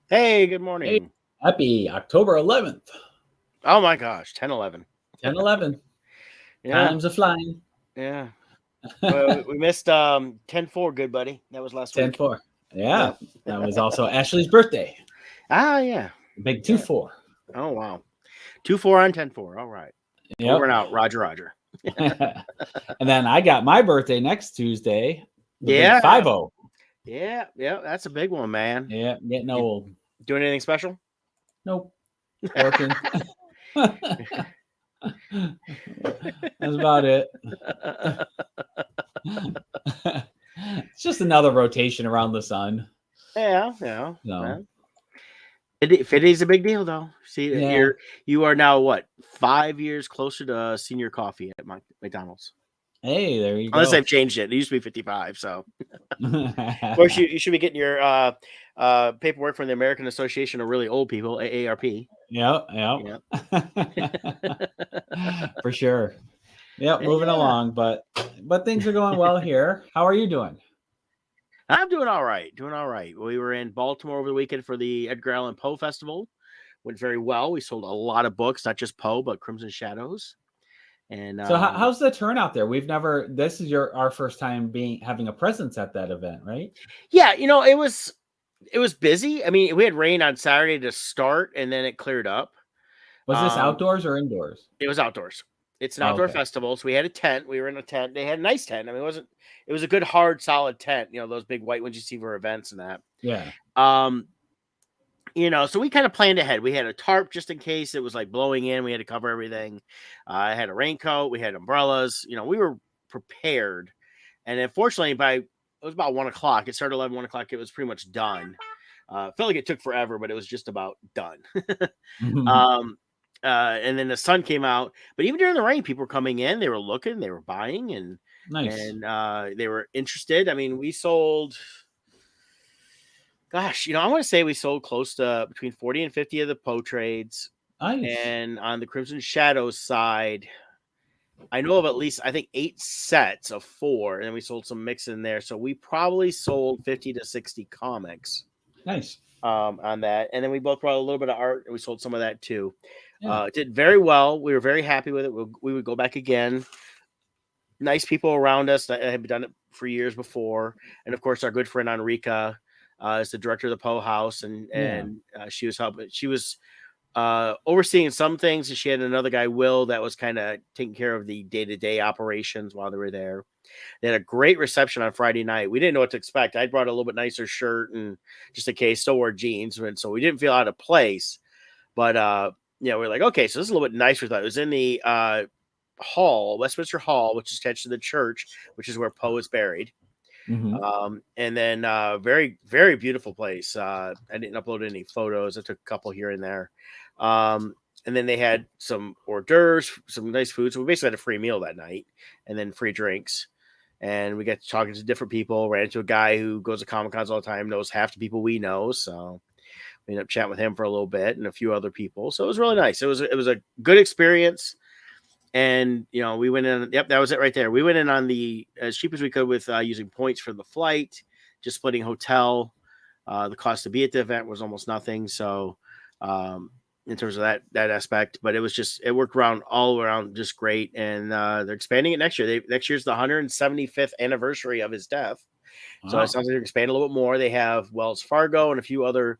Hey, good Hey, morning. happy October 11th, Oh my gosh, 10-11. 10/11. Yeah, Time's a flying. yeah. We missed 10-4, good buddy. That was last week. 10/4. Yeah, Yep. that was also Ashley's birthday. Ah, yeah. Big Yeah. 2-4. Oh wow. 2-4 on 10-4. All right. Over Yep. and out. Roger, Roger. And then I got my birthday next Tuesday, the big Yeah. 5-0. Yeah. Yeah. That's a big one, man. Yeah, getting You old. doing anything special? Nope, working. That's about it. It's just another rotation around the sun. Yeah. Yeah. So, Well, it is a big deal, though. See, yeah. you are now what 5 years closer to senior coffee at McDonald's. Hey, there you Unless go. they've changed it. It used to be 55. So, of course, you should be getting your paperwork from the American Association of Really Old People, AARP. Yep, yep. Yeah. For sure. Yep, moving Yeah. along, but things are going well here. How are you doing? I'm doing all right. Doing all right. We were in Baltimore over the weekend for the Edgar Allan Poe Festival. Went very well. We sold a lot of books, not just Poe, but Crimson Shadows. And So how's the turnout there? We've never. This is our first time being having a presence at that event, right? yeah, it was busy. I mean, we had rain on Saturday to start, and then it cleared up. Was this Um, outdoors or indoors? It was outdoors. It's an Oh, outdoor okay. festival, so we had a tent. We were in a tent. They had a nice tent. I mean, it was a good, hard, solid tent. Those big white ones you see for events and that. Yeah. Um, so we kind of planned ahead. We had a tarp just in case it was like blowing in. We had to cover everything. I had a raincoat. We had umbrellas. We were prepared. And unfortunately, it was about 1 o'clock. It started 1 o'clock. It was pretty much done. Felt like it took forever, but it was just about done. um, and then the sun came out. But even during the rain, people were coming in. They were looking. They were buying, and Nice. and they were interested. I mean, we sold. Gosh, I want to say we sold close to between 40 and 50 of the Poe trades. Nice. And on the Crimson Shadows side, I know of at least, I think, 8 sets of four. And then we sold some mix in there. So we probably sold 50 to 60 comics Nice. on that. And then we both brought a little bit of art and we sold some of that too. Yeah. It did very well. We were very happy with it. We would go back again. Nice people around us that had done it for years before. And of course, our good friend Enrica is the director of the Poe House, and Yeah. she was helping. She was overseeing some things, and she had another guy, Will, that was kind of taking care of the day-to-day operations while they were there. They had a great reception on Friday night. We didn't know what to expect. I brought a little bit nicer shirt and just in case, still wore jeans, and so we didn't feel out of place. But we're like, okay, so this is a little bit nicer. It was in the hall, Westminster Hall, which is attached to the church, which is where Poe is buried. Hmm. And then very, very beautiful place. I didn't upload any photos. I took a couple here and there. And then they had some hors d'oeuvres, some nice food. So we basically had a free meal that night and then free drinks. And we got to talking to different people. Ran into a guy who goes to Comic Cons all the time, knows half the people we know. So we ended up chatting with him for a little bit and a few other people. So it was really nice. It was a good experience. And we went in. Yep, that was it right there. We went in on the as cheap as we could with using points for the flight, just splitting hotel. The cost to be at the event was almost nothing. So, in terms of that aspect, but it worked around all around just great. And they're expanding it next year. Next year's the 175th anniversary of his death. So it Wow. sounds like they're expanding a little bit more. They have Wells Fargo and a few other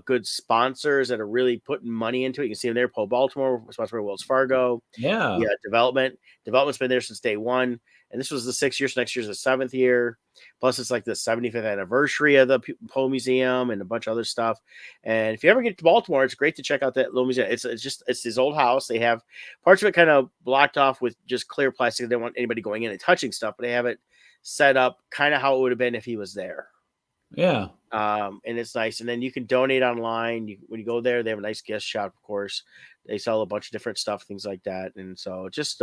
good sponsors that are really putting money into it. You can see them there. Paul Baltimore, sponsored by Wells Fargo. Yeah. Yeah, development's been there since day one, and this was the 6 years. Next year's the 7th year. Plus, it's like the 75th anniversary of the Poe Museum and a bunch of other stuff. And if you ever get to Baltimore, it's great to check out that little museum. It's his old house. They have parts of it kind of blocked off with just clear plastic. They don't want anybody going in and touching stuff, but they have it set up kind of how it would have been if he was there. Yeah. And it's nice. And then you can donate online. When you go there, they have a nice gift shop, of course. They sell a bunch of different stuff, things like that. And so just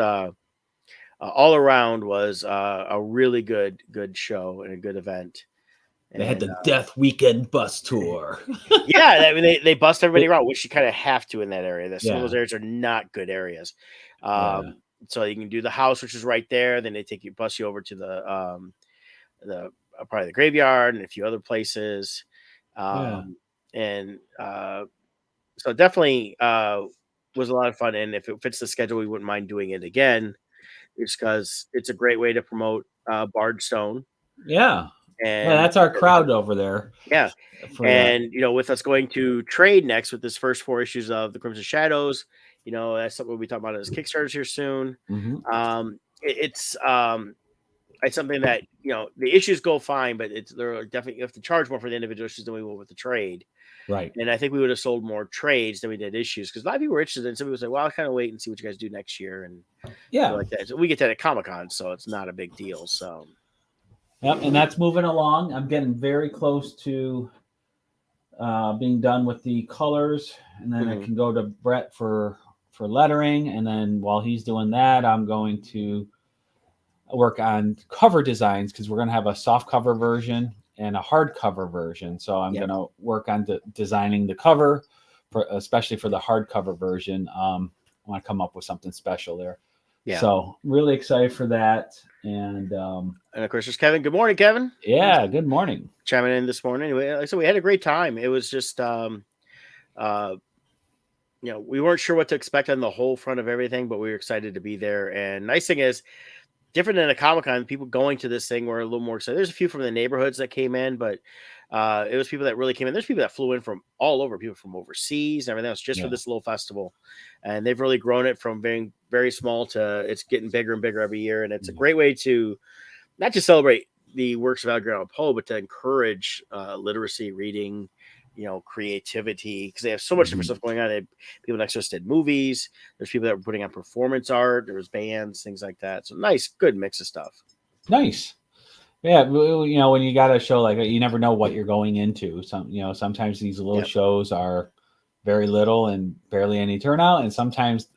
all around was a really good show and a good event. They had And the Death Weekend bus tour. yeah, I mean they bust everybody around, which you kind of have to in that area. Some of Yeah. those areas are not good areas. Yeah. So you can do the house, which is right there. Then they bus you over to the probably the graveyard and a few other places. Yeah. Um, and so definitely was a lot of fun. And if it fits the schedule, we wouldn't mind doing it again. It's because it's a great way to promote Bardstone. Yeah. Yeah, And that's our crowd over there yeah, for that. and with us going to trade next with this first 4 issues of the Crimson Shadows, that's something we'll be talking about as Kickstarters here soon. Hmm. It's something that the issues go fine, but they're definitely, you have to charge more for the individual issues than we will with the trade. Right. And I think we would have sold more trades than we did issues, because a lot of people were interested, and some people say, "Well, I'll kind of wait and see what you guys do next year," and Yeah. like that. So we get that at Comic-Con, so it's not a big deal. So Yep. And that's moving along. I'm getting very close to being done with the colors, and then I mhm. can go to Brett for lettering. And then while he's doing that, I'm going to work on cover designs, because we're going to have a soft cover version and a hardcover version. So I'm Yep. going to work on designing the cover, especially for the hardcover version. I want to come up with something special there. Yeah. So really excited for that. And of course, there's Kevin. Good morning, Kevin. yeah, good morning. Chiming in this morning. Anyway, like I said, we had a great time. It was just we weren't sure what to expect on the whole front of everything, but we were excited to be there. And nice thing is, different than a Comic-Con, people going to this thing were a little more excited. There's a few from the neighborhoods that came in, but it was people that really came in. There's people that flew in from all over, people from overseas and everything else, just for this little festival. And they've really grown it from being very small to it's getting bigger and bigger every year. And it's a great way to not just celebrate the works of Edgar Allan Poe, but to encourage literacy, reading, creativity, because they have so much different stuff going on. They had people next to us did movies. There's people that were putting on performance art. There was bands, things like that. So nice, good mix of stuff. Nice. Yeah, when you got a show like that, you never know what you're going into. Sometimes these little shows are very little and barely any turnout, and sometimes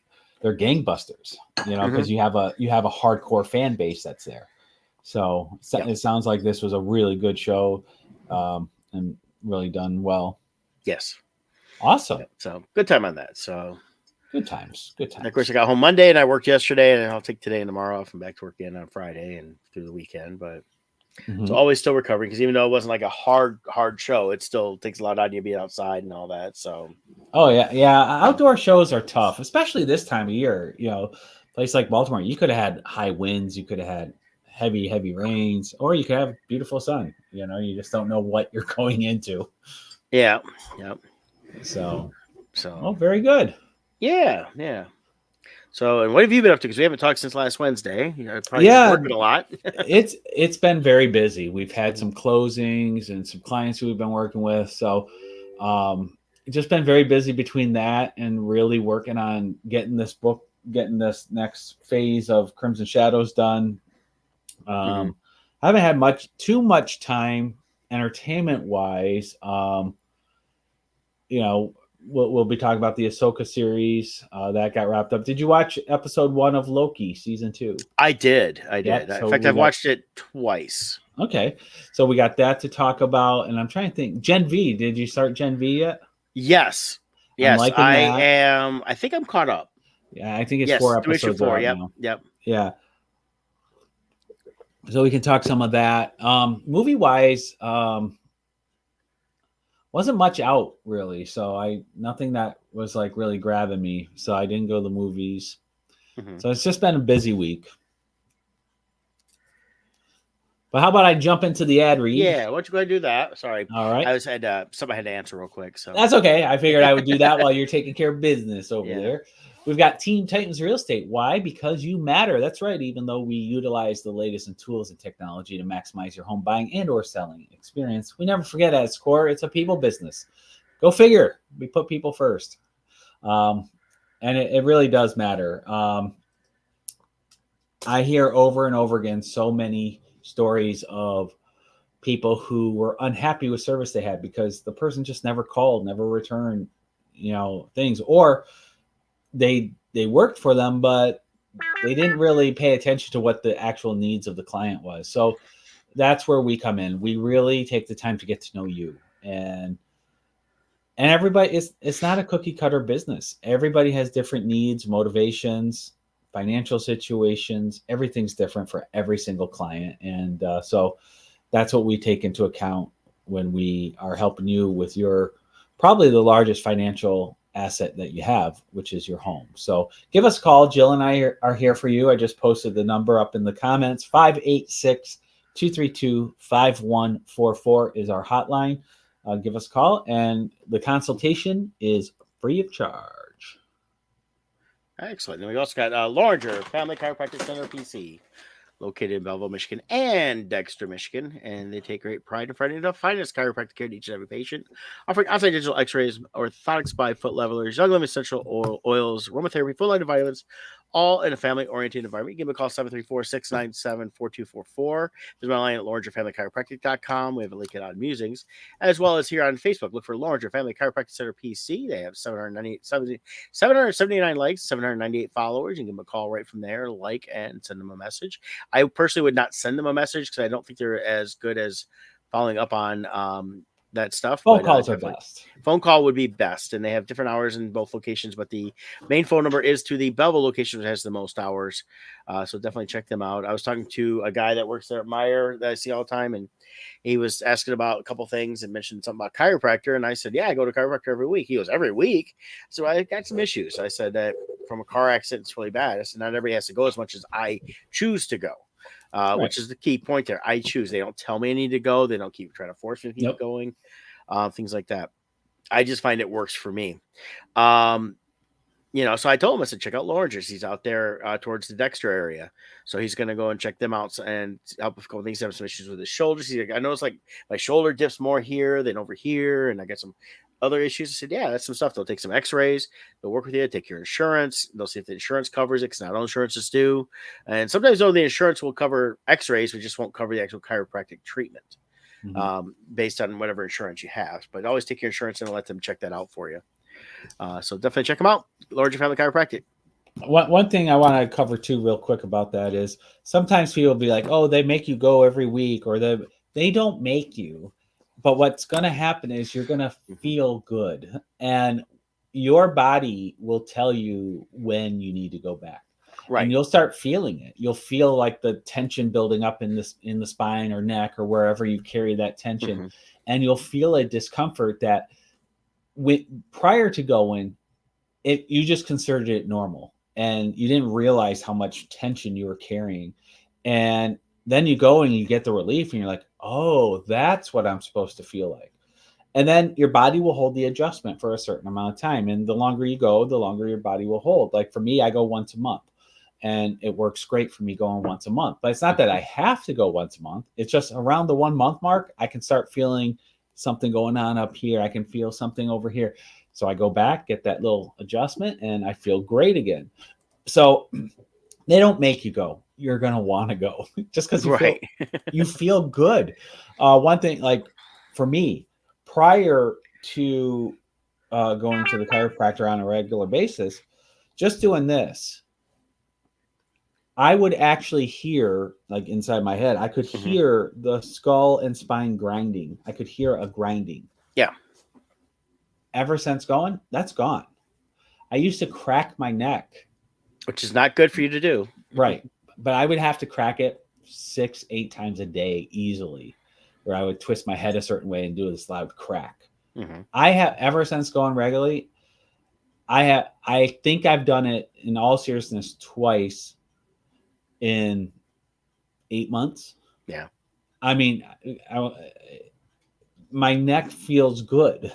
they're gangbusters. Because you have a hardcore fan base that's there. So it sounds like this was a really good show, and really done well. Yes. Awesome. So good time on that. So good times. And of course, I got home Monday and I worked yesterday, and I'll take today and tomorrow off and back to work again on Friday and through the weekend. But so always still recovering, because even though it wasn't like a hard show, it still takes a lot out of you being outside and all that. So yeah, outdoor shows are tough, especially this time of year. Place like Baltimore, you could have had high winds, you could have had heavy rains, or you could have beautiful sun. You just don't know what you're going into. Yeah. So very good. Yeah. So, and what have you been up to? Because we haven't talked since last Wednesday. Probably working a lot. It's been very busy. We've had some closings and some clients who we've been working with. So just been very busy between that and really working on getting this next phase of Crimson Shadows done. I haven't had too much time entertainment wise. We'll be talking about the Ahsoka series that got wrapped up. Did you watch episode 1 of Loki season 2? I did. Yep, In fact, I've watched it twice. Okay, so we got that to talk about, and I'm trying to think. Gen V, did you start Gen V yet? Yes. I am. I think I'm caught up. Yeah, I think it's 4 episodes. 4. Yep. Yeah. So we can talk some of that. Movie wise, wasn't much out really, so nothing that was like really grabbing me, so I didn't go to the movies. So it's just been a busy week. But how about I jump into the ad read? Yeah, why don't you go ahead and do that? Sorry. All right. I had somebody had to answer real quick, so that's okay. I figured I would do that while you're taking care of business over there. We've got Teen Titans Real Estate. Why? Because you matter. That's right. Even though we utilize the latest in tools and technology to maximize your home buying and or selling experience, we never forget at its core, it's a people business. Go figure. We put people first. And it really does matter. I hear over and over again so many stories of people who were unhappy with service they had because the person just never called, never returned, things, or they worked for them, but they didn't really pay attention to what the actual needs of the client was. So that's where we come in. We really take the time to get to know you, and everybody it's not a cookie cutter business. Everybody has different needs, motivations, financial situations. Everything's different for every single client. And so that's what we take into account when we are helping you with your probably the largest financial asset that you have, which is your home. So give us a call. Jill and I are here for you. I just posted the number up in the comments. 586-232-5144 is our hotline. Give us a call, and the consultation is free of charge. Excellent. And we also got Larger Family Chiropractic Center PC, located in Belleville, Michigan, and Dexter, Michigan. And they take great pride in providing the finest chiropractic care to each and every patient, offering on-site digital x-rays, orthotics by foot levelers, young living essential oils, aromatherapy, full line of vitamins, all in a family-oriented environment. Give them a call, 734-697-4244. There's my line at largerfamilychiropractic.com. We have a link it on Musings, as well as here on Facebook. Look for Larger Family Chiropractic Center PC. They have 779 likes, 798 followers. You can give them a call right from there, like, and send them a message. I personally would not send them a message because I don't think they're as good as following up on that stuff. Phone calls are best. Phone call would be best, and they have different hours in both locations, but the main phone number is to the Belleville location, which has the most hours. So definitely check them out. I was talking to a guy that works there at Meyer that I see all the time, and he was asking about a couple things and mentioned something about chiropractor. And I said, yeah, I go to chiropractor every week. He goes, every week? So I got some issues. I said that from a car accident, it's really bad. I said, not everybody has to go as much as I choose to go. Right. Which is the key point there. I choose. They don't tell me I need to go. They don't keep trying to force me to keep going. Things like that. I just find it works for me. So I told him, I said, check out Lawrence. He's out there towards the Dexter area. So he's going to go and check them out and help with a couple things. He has some issues with his shoulders. He's like, I know it's like my shoulder dips more here than over here. And I got some other issues. I said, yeah, that's some stuff. They'll take some x-rays. They'll work with you, take your insurance. They'll see if the insurance covers it, because not all insurances do. And sometimes, though, the insurance will cover x-rays, but just won't cover the actual chiropractic treatment based on whatever insurance you have. But always take your insurance and let them check that out for you. So definitely check them out. Larger Family Chiropractic. One thing I want to cover too real quick about that is sometimes people will be like, oh, they make you go every week, or they don't make you. But what's going to happen is you're going to feel good, and your body will tell you when you need to go back. Right. And you'll start feeling it. You'll feel like the tension building up in the spine or neck or wherever you carry that tension. And you'll feel a discomfort that prior to going, you just considered it normal, and you didn't realize how much tension you were carrying. And then you go and you get the relief, and you're like, oh, that's what I'm supposed to feel like. And then your body will hold the adjustment for a certain amount of time. And the longer you go, the longer your body will hold. Like for me, I go once a month, and it works great for me going once a month. But it's not that I have to go once a month. It's just around the 1 month mark, I can start feeling something going on up here. I can feel something over here. So I go back, get that little adjustment, and I feel great again. So they don't make you go. You're going to want to go just because you feel good. One thing, like for me, prior to going to the chiropractor on a regular basis, just doing this, I would actually hear, like inside my head, I could hear the skull and spine grinding. I could hear a grinding. Yeah. Ever since going, that's gone. I used to crack my neck. Which is not good for you to do. Right. But I would have to crack it 6-8 times a day easily, where I would twist my head a certain way and do this loud crack. I have, ever since going regularly, I think I've done it in all seriousness twice in 8 months. Yeah. I mean, my neck feels good.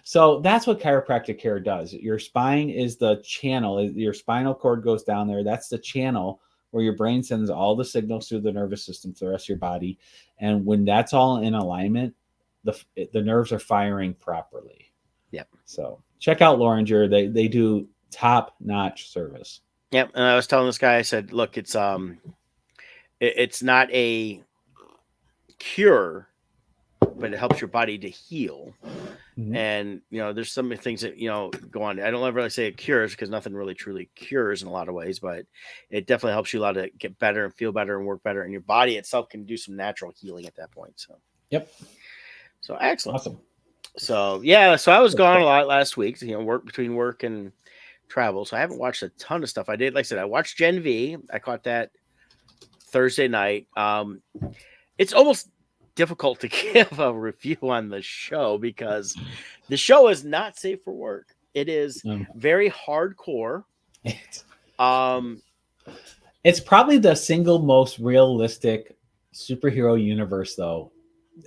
So that's what chiropractic care does. Your spine is the channel. Your spinal cord goes down there. That's the channel where your brain sends all the signals through the nervous system to the rest of your body. And when that's all in alignment, the nerves are firing properly. Yep. So check out Loringer. They do top-notch service. Yep. And I was telling this guy, I said, look, it's not a cure, but it helps your body to heal. And, there's some things that, go on. I don't ever really say it cures, because nothing really truly cures in a lot of ways, but it definitely helps you a lot to get better and feel better and work better. And your body itself can do some natural healing at that point. So, yep. So excellent. Awesome. So, yeah. So I was gone a lot last week, between work and travel. So I haven't watched a ton of stuff. I did, like I said, I watched Gen V. I caught that Thursday night. It's almost difficult to give a review on the show because the show is not safe for work. It is very hardcore. It's, Um, it's probably the single most realistic superhero universe, though,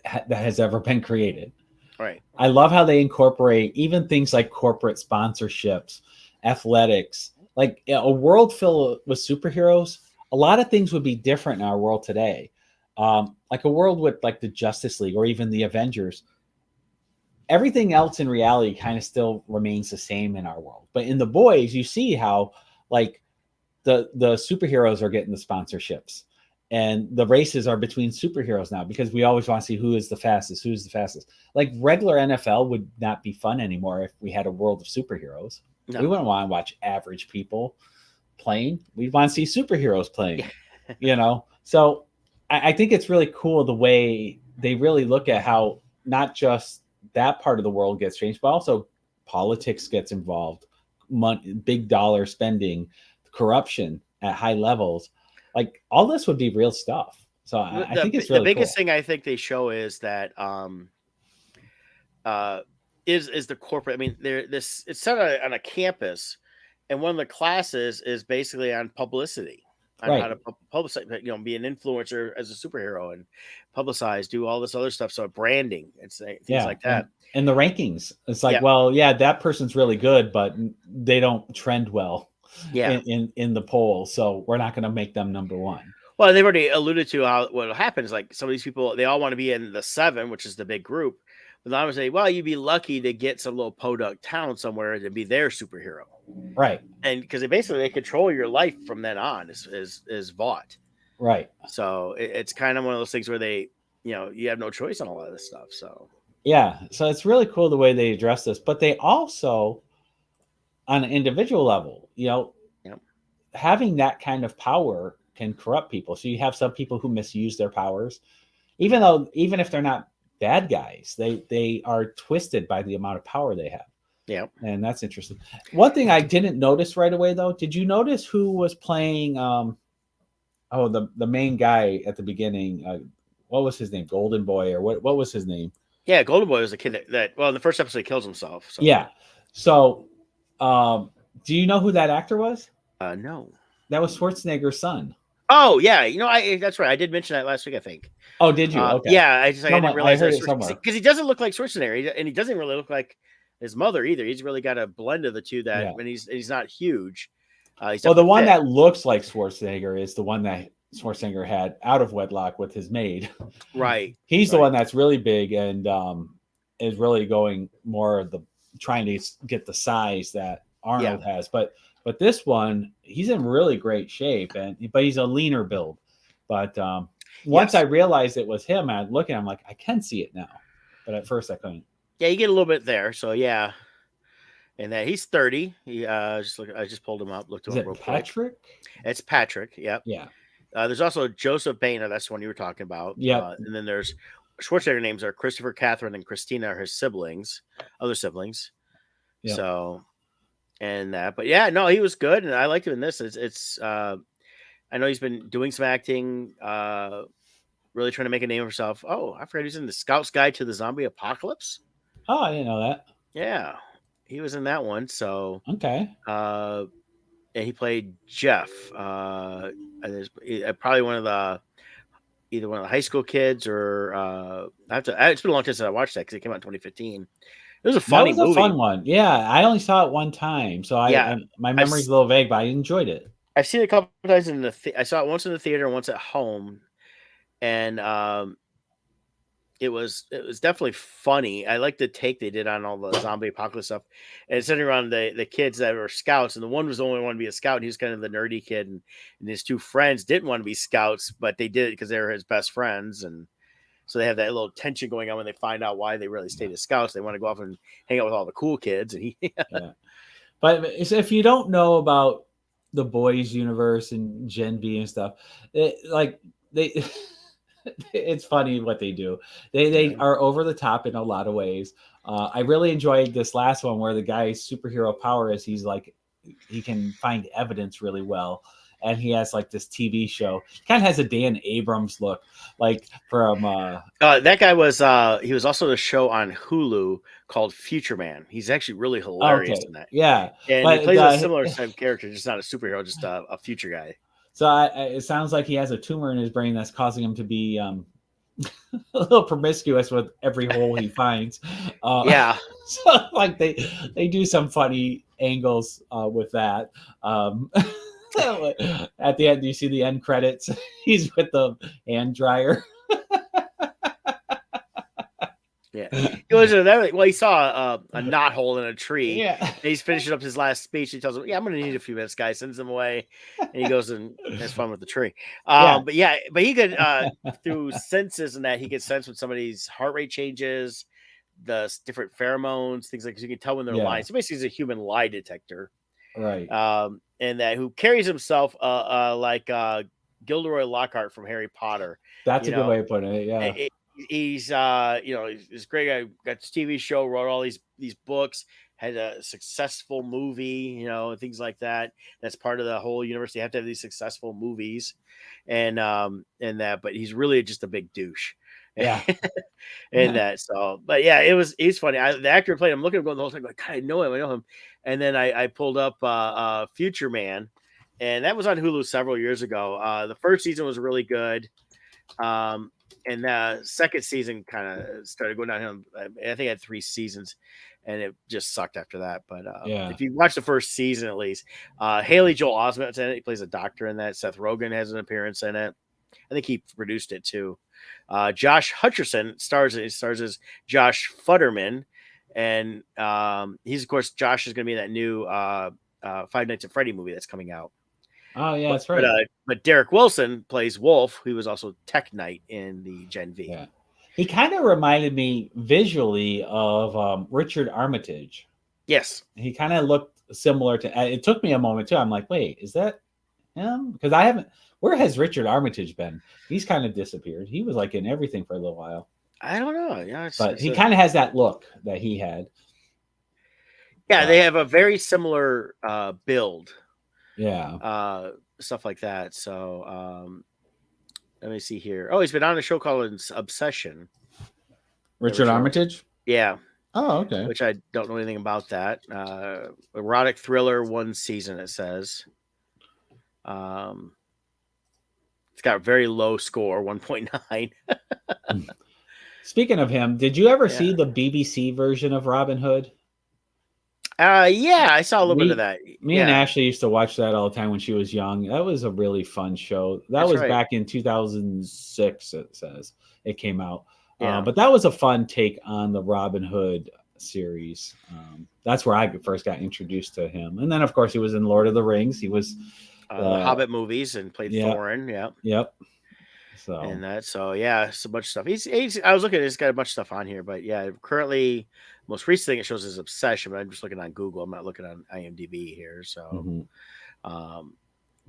that has ever been created. right. I love how they incorporate even things like corporate sponsorships, athletics, like a world filled with superheroes. A lot of things would be different in our world today. Like a world with like the Justice League or even the Avengers. Everything else in reality kind of still remains the same in our world. But in The Boys, you see how like the superheroes are getting the sponsorships and the races are between superheroes now because we always want to see who's the fastest. Like regular NFL would not be fun anymore if we had a world of superheroes. No. We wouldn't want to watch average people playing. We'd want to see superheroes playing, So I think it's really cool the way they really look at how not just that part of the world gets changed, but also politics gets involved, big dollar spending, corruption at high levels. Like all this would be real stuff. So I think it's really the biggest cool. thing I think they show is that is the corporate. I mean, it's set on a campus, and one of the classes is basically on publicity, on how to publicize, be an influencer as a superhero and publicize, do all this other stuff. So branding and things like that. And the rankings, it's like, well, that person's really good, but they don't trend well. In the poll, so we're not going to make them number one. Well, they've already alluded to how what will happen is like some of these people, they all want to be in the 7, which is the big group. But I would say, well, you'd be lucky to get some little podunk town somewhere to be their superhero, right? And because they control your life from then on is bought, right? So it's kind of one of those things where they, you have no choice on a lot of this stuff. So so it's really cool the way they address this, but they also, on an individual level, having that kind of power can corrupt people. So you have some people who misuse their powers, even if they're not bad guys, they are twisted by the amount of power they have. Yeah. And that's interesting. One thing I didn't notice right away, though, did you notice who was playing the main guy at the beginning? What was his name? Golden Boy, or what was his name? Yeah, Golden Boy was a kid that in the first episode he kills himself. So. Yeah. So do you know who that actor was? No. That was Schwarzenegger's son. Oh yeah, that's right. I did mention that last week, I think. Oh, did you? Okay. Yeah, I didn't realize that because he doesn't look like Schwarzenegger, and he doesn't really look like his mother either. He's really got a blend of the two. When he's not huge. The one that looks like Schwarzenegger is the one that Schwarzenegger had out of wedlock with his maid. Right. He's the one that's really big and is really going more of trying to get the size that Arnold has, but this one, he's in really great shape, but he's a leaner build. But once I realized it was him, I look at him like I can see it now, but at first I couldn't. Yeah, you get a little bit there. So yeah, and that he's 30. He I just pulled him up, looked him up real Patrick? Quick. It's Patrick. Yep. Yeah. There's also Joseph Boehner. That's the one you were talking about. Yeah. And then there's Schwarzenegger names are Christopher, Catherine, and Christina are his other siblings. Yep. So. And that, but yeah, no, he was good, and I liked him in this. It's I know he's been doing some acting, really trying to make a name for himself. Oh, I forgot he's in the Scout's Guide to the Zombie Apocalypse. Oh, I didn't know that. Yeah, he was in that one. So okay, and he played Jeff. And there's probably either one of the high school kids or it's been a long time since I watched that because it came out in 2015. It was a funny movie. Fun one. Yeah, I only saw it one time, so my memory's a little vague, but I enjoyed it. I've seen it a couple of times I saw it once in the theater and once at home, and it was definitely funny. I like the take they did on all the zombie apocalypse stuff, and centering around the kids that were scouts, and the one was the only one to be a scout, and he was kind of the nerdy kid, and his two friends didn't want to be scouts, but they did it because they were his best friends, and so they have that little tension going on when they find out why they really stayed as scouts. They want to go off and hang out with all the cool kids. And But if you don't know about the Boys universe and Gen V and stuff, it's funny what they do. They are over the top in a lot of ways. I really enjoyed this last one where the guy's superhero power is he can find evidence really well. and he has like this TV show. Kind of has a Dan Abrams look, like from that guy was he was also in a show on Hulu called Future Man. He's actually really hilarious okay, in that, yeah, and he but plays a similar type of character, just not a superhero, just a future guy. so it sounds like he has a tumor in his brain that's causing him to be a little promiscuous with every hole he finds. Yeah. So like they do some funny angles with that. At the end, do you see the end credits? He's with the hand dryer. Yeah, he was well. He saw a knot hole in a tree. Yeah, And he's finishing up his last speech. He tells him, "Yeah, I'm going to need a few minutes, guys." Sends them away, and he goes and has fun with the tree. yeah, But he could through senses and that he could sense when somebody's heart rate changes, the different pheromones, things like. So you can tell when they're yeah. lying. So basically, he's a human lie detector. Right. And that who carries himself like Gilderoy Lockhart from Harry Potter. That's a good way of putting it. Yeah. He's he's this great guy, got this TV show, wrote all these books, had a successful movie, things like that. That's part of the whole universe. You have to have these successful movies, and that. But he's really just a big douche. Yeah. And that. So, but yeah, he's funny. The actor who played him, looking at him going the whole time, like, God, I know him. And then I pulled up Future Man, and that was on Hulu several years ago. The first season was really good. And the second season kind of started going downhill. I think it had 3 seasons, and it just sucked after that. But if you watch the first season, at least, Haley Joel Osment's in it. He plays a doctor in that. Seth Rogen has an appearance in it. I think he produced it too. Josh Hutcherson stars as Josh Futterman, and he's, of course, Josh is going to be in that new Five Nights at Freddy movie that's coming out. Oh yeah, that's right. But Derek Wilson plays Wolf, who was also Tech Knight in the Gen V. Yeah. He kind of reminded me visually of Richard Armitage. Yes. He kind of looked similar to. It took me a moment too. I'm like, wait, is that him? Because I haven't. Where has Richard Armitage been? He's kind of disappeared. He was like in everything for a little while. I don't know. Yeah, but he kind of has that look that he had. Yeah, they have a very similar build. Yeah. Stuff like that. So let me see here. Oh, he's been on a show called Obsession. Richard Armitage? Yeah. Oh, okay. Which I don't know anything about that. Erotic thriller, 1 season, it says. It's got a very low score, 1.9. Speaking of him, did you ever see the BBC version of Robin Hood? Yeah, I saw a little bit of that. Me and Ashley used to watch that all the time when she was young. That was a really fun show. That's was right. Back in 2006, it says. It came out. Yeah. But that was a fun take on the Robin Hood series. That's where I first got introduced to him. And then, of course, he was in Lord of the Rings. He was the Hobbit movies and played Thorin. Yeah. Yep. So and that. So yeah, so much stuff. He's I was looking. He's got a bunch of stuff on here, but yeah, currently. Most recent thing it shows is Obsession, but I'm just looking on Google. I'm not looking on IMDb here. So,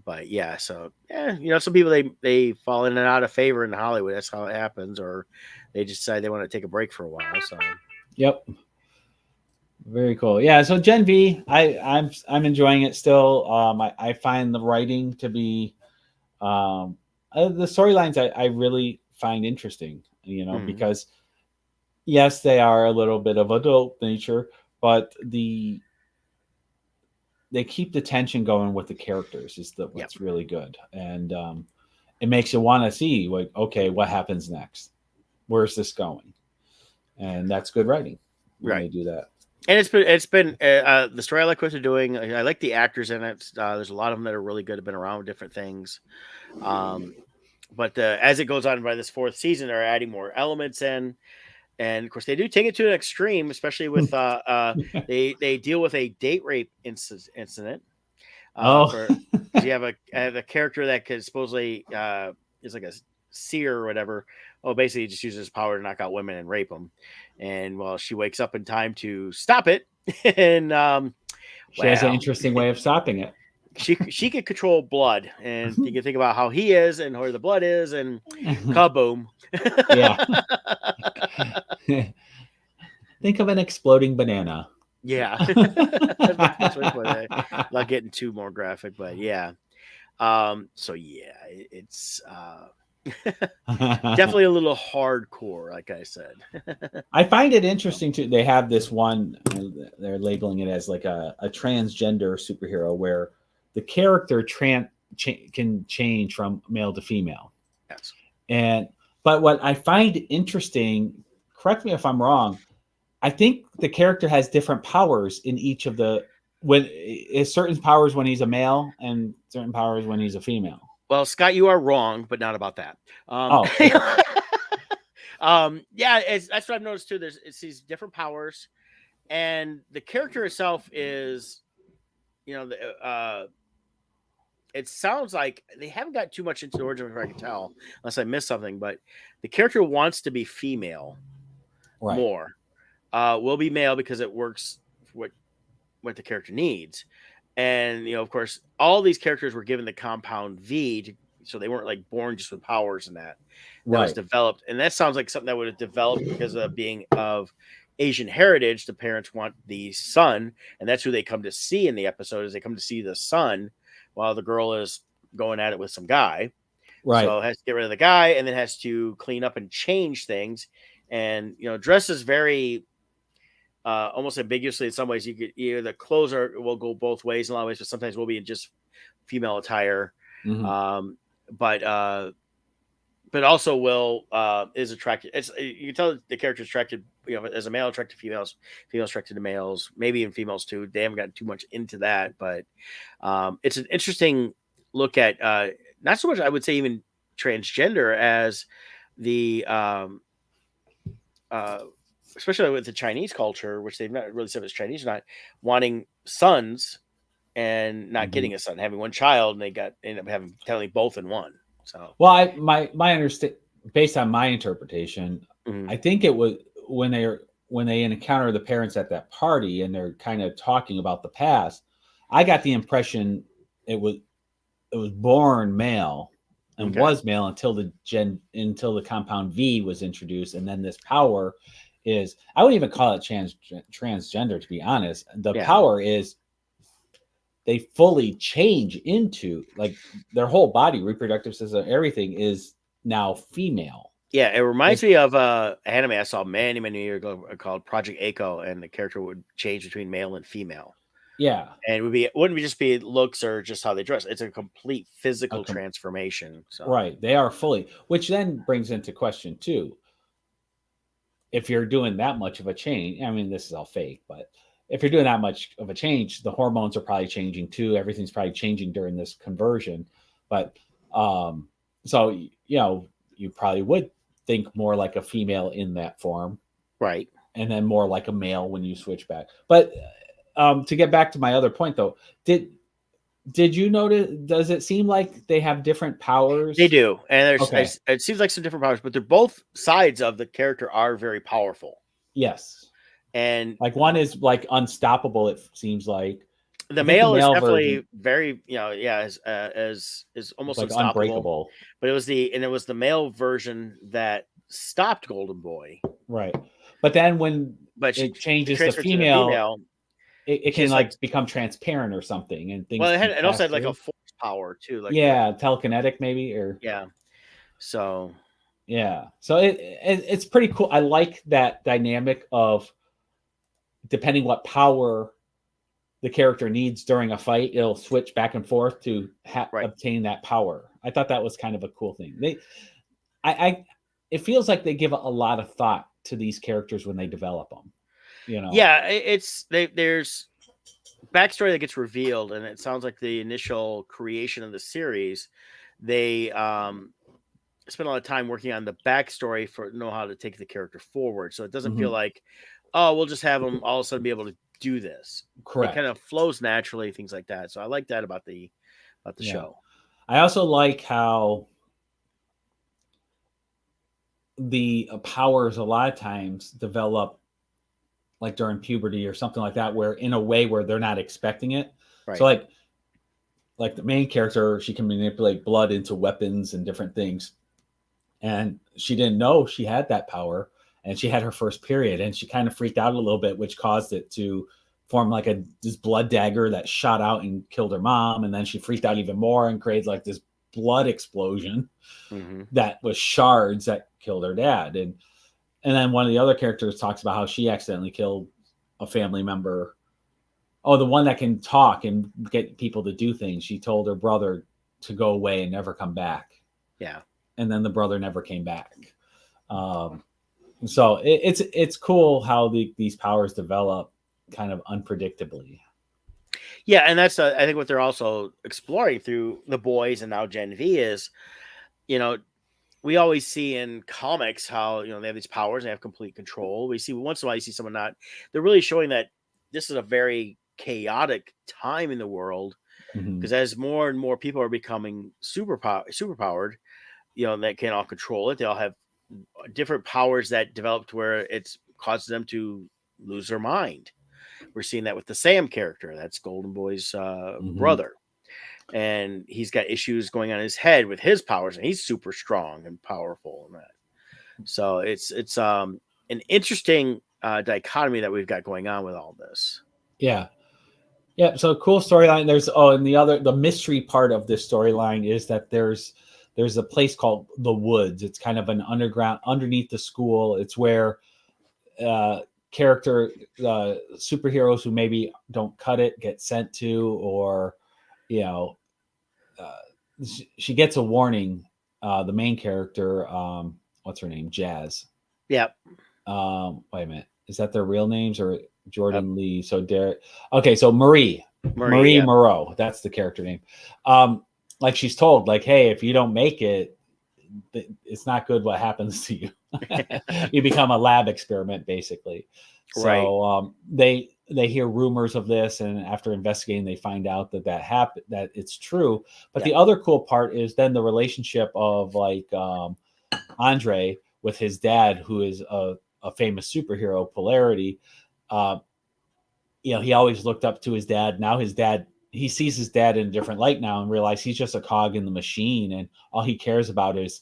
but yeah, so yeah, some people they fall in and out of favor in Hollywood. That's how it happens, or they just decide they want to take a break for a while. So, yep, very cool. Yeah, so Gen V, I'm enjoying it still. I find the writing to be, the storylines I really find interesting. Because. Yes, they are a little bit of adult nature, but they keep the tension going with the characters is what's really good. And it makes you want to see, like, okay, what happens next? Where's this going? And that's good writing when they do that. And it's been the story I like what they're doing. I like the actors in it. There's a lot of them that are really good, have been around with different things. But as it goes on by this 4th season, they're adding more elements in. And of course, they do take it to an extreme, especially with they deal with a date rape incident. You have a character that could supposedly is like a seer or whatever. Oh, basically, he just uses his power to knock out women and rape them. And she wakes up in time to stop it, and she has an interesting way of stopping it. She can control blood, and you can think about how he is and where the blood is, and kaboom. Yeah. Think of an exploding banana. Yeah. Not getting too more graphic, but yeah. So yeah, it's definitely a little hardcore, like I said. I find it interesting too. They have this one, they're labeling it as like a transgender superhero where the character can change from male to female. Yes. And but what I find interesting, correct me if I'm wrong, I think the character has different powers in each of the when is certain powers when he's a male and certain powers when he's a female. Well, Scott, you are wrong, but not about that. Oh, okay. Yeah, that's what I've noticed too. It's these different powers, and the character itself is, it sounds like they haven't got too much into the origin, if I can tell, unless I missed something. But the character wants to be female Right. more. Will be male because it works what the character needs. And of course, all these characters were given the compound V, so they weren't like born just with powers and that was Right. developed. And that sounds like something that would have developed because of being of Asian heritage. The parents want the son, and that's who they come to see in the episode. Is they come to see the son while the girl is going at it with some guy. Right. So has to get rid of the guy, and then has to clean up and change things. And dresses very almost ambiguously in some ways. You could the clothes will go both ways in a lot of ways, but sometimes will be in just female attire. Mm-hmm. But also will is attracted. You can tell the character is attracted, as a male attracted to females attracted to males, maybe in females too. They haven't gotten too much into that, but it's an interesting look at not so much I would say even transgender as the especially with the Chinese culture, which they've not really said it's Chinese or not, wanting sons and not getting a son, having one child, and they end up having telling both in one. So, well, my understand based on my interpretation, mm-hmm. I think it was when they encounter the parents at that party and they're kind of talking about the past. I got the impression it was born male and was male until the compound V was introduced, and then this power is, I wouldn't even call it transgender, to be honest. The power is they fully change into, like, their whole body, reproductive system, everything is now female. Yeah, it reminds me of an anime I saw many, many years ago called Project Echo, and the character would change between male and female. Yeah. And it wouldn't just be looks or just how they dress. It's a complete physical transformation. So. Right. They are fully, which then brings into question too. If you're doing that much of a change, I mean, this is all fake, but if you're doing that much of a change, the hormones are probably changing too. Everything's probably changing during this conversion. But so, you probably would think more like a female in that form. Right. And then more like a male when you switch back. But to get back to my other point, though, did you notice, does it seem like they have different powers? They do. And it seems like some different powers, but they're both sides of the character are very powerful. Yes. And like one is like unstoppable, it seems like. The male is definitely very, is almost like unstoppable. Unbreakable. But it was the male version that stopped Golden Boy. Right. But then when it changes to female, it can like become transparent or something, and things. Well, it also had like a force power too, like telekinetic maybe, or So it's pretty cool. I like that dynamic of depending what power the character needs during a fight, it'll switch back and forth to obtain that power. I thought that was kind of a cool thing. It feels like they give a lot of thought to these characters when they develop them. There's backstory that gets revealed, and it sounds like the initial creation of the series, they spent a lot of time working on the backstory for know how to take the character forward. So it doesn't feel like, we'll just have them all of a sudden be able to do this. Correct. It kind of flows naturally, things like that. So I like that about the show. I also like how the powers a lot of times develop like during puberty or something like that, where in a way where they're not expecting it. Right. So like the main character, she can manipulate blood into weapons and different things. And she didn't know she had that power, and she had her first period, and she kind of freaked out a little bit, which caused it to formed like this blood dagger that shot out and killed her mom, and then she freaked out even more and created like this blood explosion that was shards that killed her dad. And then one of the other characters talks about how she accidentally killed a family member. Oh, the one that can talk and get people to do things. She told her brother to go away and never come back. Yeah. And then the brother never came back. So it's cool how these powers develop kind of unpredictably. Yeah, and that's I think what they're also exploring through the boys and now Gen V is, you know, we always see in comics how, you know, they have these powers, they have complete control. We see once in a while you see someone not. They're really showing that this is a very chaotic time in the world, because as more and more people are becoming superpowered, you know, that can all control it. They all have different powers that developed where it's causes them to lose their mind. We're seeing that with the Sam character. That's Golden Boy's brother. And he's got issues going on in his head with his powers, and he's super strong and powerful and that. So it's an interesting dichotomy that we've got going on with all this. Yeah. Yeah. So cool storyline. There's and the mystery part of this storyline is that there's a place called the Woods. It's kind of an underground underneath the school. It's where superheroes who maybe don't cut it get sent to, or you know, she gets a warning. The main character, what's her name? Jazz. Yep. Wait a minute. Is that their real names or Jordan Lee? So Derek. Okay, so Marie yeah. Moreau. That's the character name. Like she's told, like, hey, if you don't make it, it's not good what happens to you. You become a lab experiment, basically. So they hear rumors of this, and after investigating, they find out that happened, that it's true. But the other cool part is then the relationship of like Andre with his dad, who is a famous superhero, Polarity. You know, he always looked up to his dad. Now he sees his dad in a different light now and realizes he's just a cog in the machine, and all he cares about is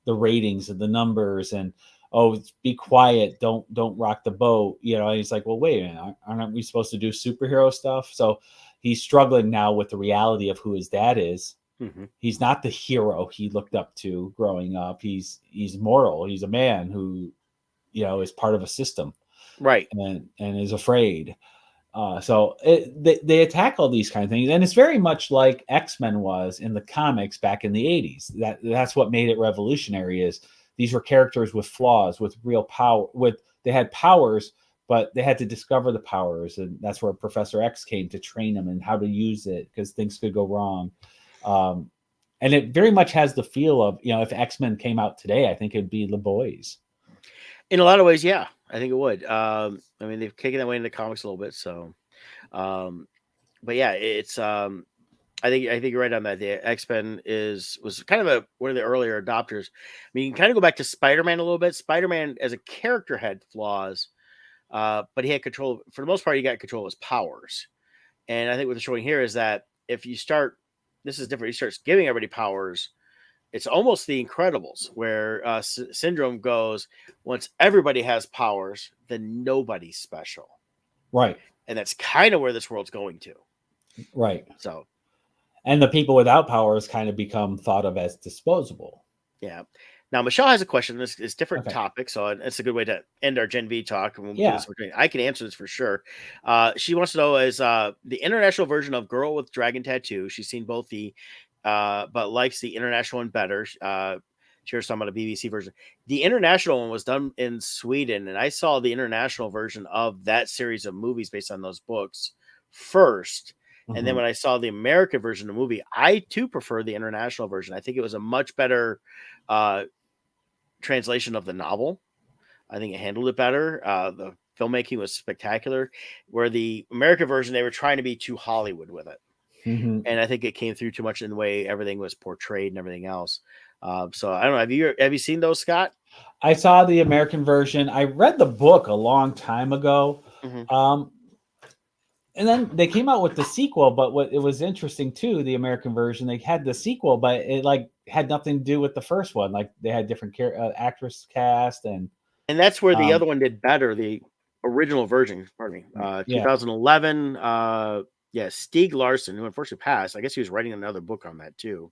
the ratings and the numbers and, oh, be quiet, don't rock the boat. You know, and he's like, well, wait a minute, aren't we supposed to do superhero stuff? So he's struggling now with the reality of who his dad is. He's not the hero he looked up to growing up. He's mortal. He's a man who, you know, is part of a system, right, and is afraid. So they attack all these kind of things, and it's very much like X-Men was in the comics back in the 80s. That's what made it revolutionary. Is these were characters with flaws, with real power. They had powers, but they had to discover the powers, and that's where Professor X came to train them and how to use it, because things could go wrong. And it very much has the feel of, you know, if X-Men came out today, I think it'd be the boys. In a lot of ways, yeah, I think it would. I mean, they've taken that way into comics a little bit, so. But yeah, it's. I think you're right on that. The X-Men was kind of one of the earlier adopters. I mean, you can kind of go back to Spider-Man a little bit. Spider-Man as a character had flaws, but he had control. For the most part, he got control of his powers. And I think what they're showing here is that if you start, this is different. He starts giving everybody powers. It's almost the Incredibles, where Syndrome goes, once everybody has powers, then nobody's special. Right. And that's kind of where this world's going to. Right. So. And the people without powers kind of become thought of as disposable. Yeah. Now, Michelle has a question. This is different topic, so it's a good way to end our Gen V talk. And I can answer this for sure. She wants to know, is the international version of Girl with Dragon Tattoo. She's seen both the, but likes the international one better. She was talking about a BBC version. The international one was done in Sweden, and I saw the international version of that series of movies based on those books first. And then when I saw the American version of the movie, I too prefer the international version. I think it was a much better translation of the novel. I think it handled it better. The filmmaking was spectacular. Where the American version, they were trying to be too Hollywood with it. And I think it came through too much in the way everything was portrayed and everything else. So I don't know. Have you seen those, Scott? I saw the American version. I read the book a long time ago. And then they came out with the sequel, but what it was interesting too, the American version, they had the sequel, but it like had nothing to do with the first one. Like they had different actress cast, and that's where the other one did better. The original version. Pardon me. Yeah. 2011. Yeah, Stieg Larsson, who unfortunately passed. I guess he was writing another book on that too.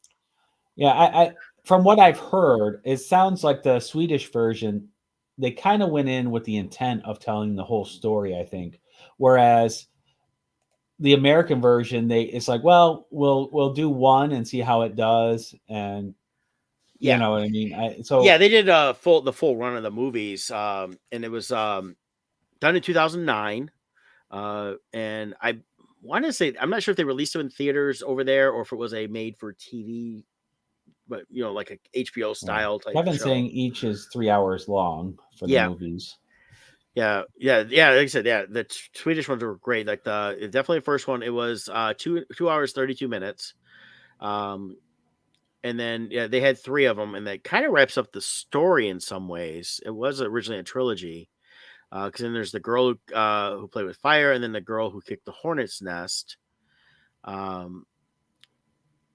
Yeah, I from what I've heard, it sounds like the Swedish version, they kind of went in with the intent of telling the whole story, I think. Whereas the American version, it's like, well, we'll do one and see how it does, and you Yeah, know what I mean. yeah, they did the full run of the movies, and it was done in 2009. And I want to say I'm not sure if they released them in theaters over there or if it was a made for TV, but like a HBO style type Kevin's show. saying each is 3 hours long for the Yeah. movies. Yeah. Like I said, yeah, the Swedish ones were great. Like definitely the first one, it was 2 hours 32 minutes. And then they had 3 of them, and that kind of wraps up the story in some ways. It was originally a trilogy, because then there's the girl who played with fire, and then the girl who kicked the hornet's nest.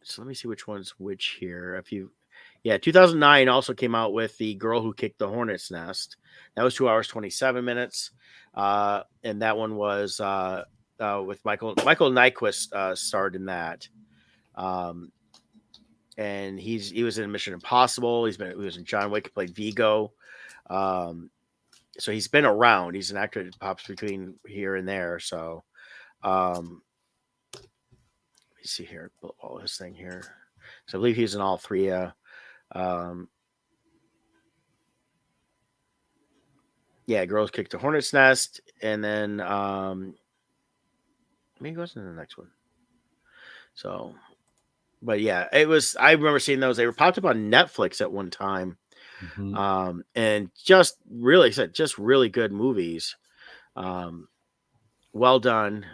So let me see which one's which here. 2009 also came out with the girl who kicked the hornet's nest. That was 2 hours 27 minutes, and that one was with Michael Nyquist starred in that. And he was in Mission Impossible. He was in John Wick. He played Vigo. So he's been around. He's an actor that pops between here and there. So let me see here. All this thing here. So I believe he's in all 3. Girls Kicked the Hornet's Nest, and then maybe it wasn't in the next one. So, but yeah, it was. I remember seeing those. They were popped up on Netflix at one time. Mm-hmm. And just really good movies. Well done.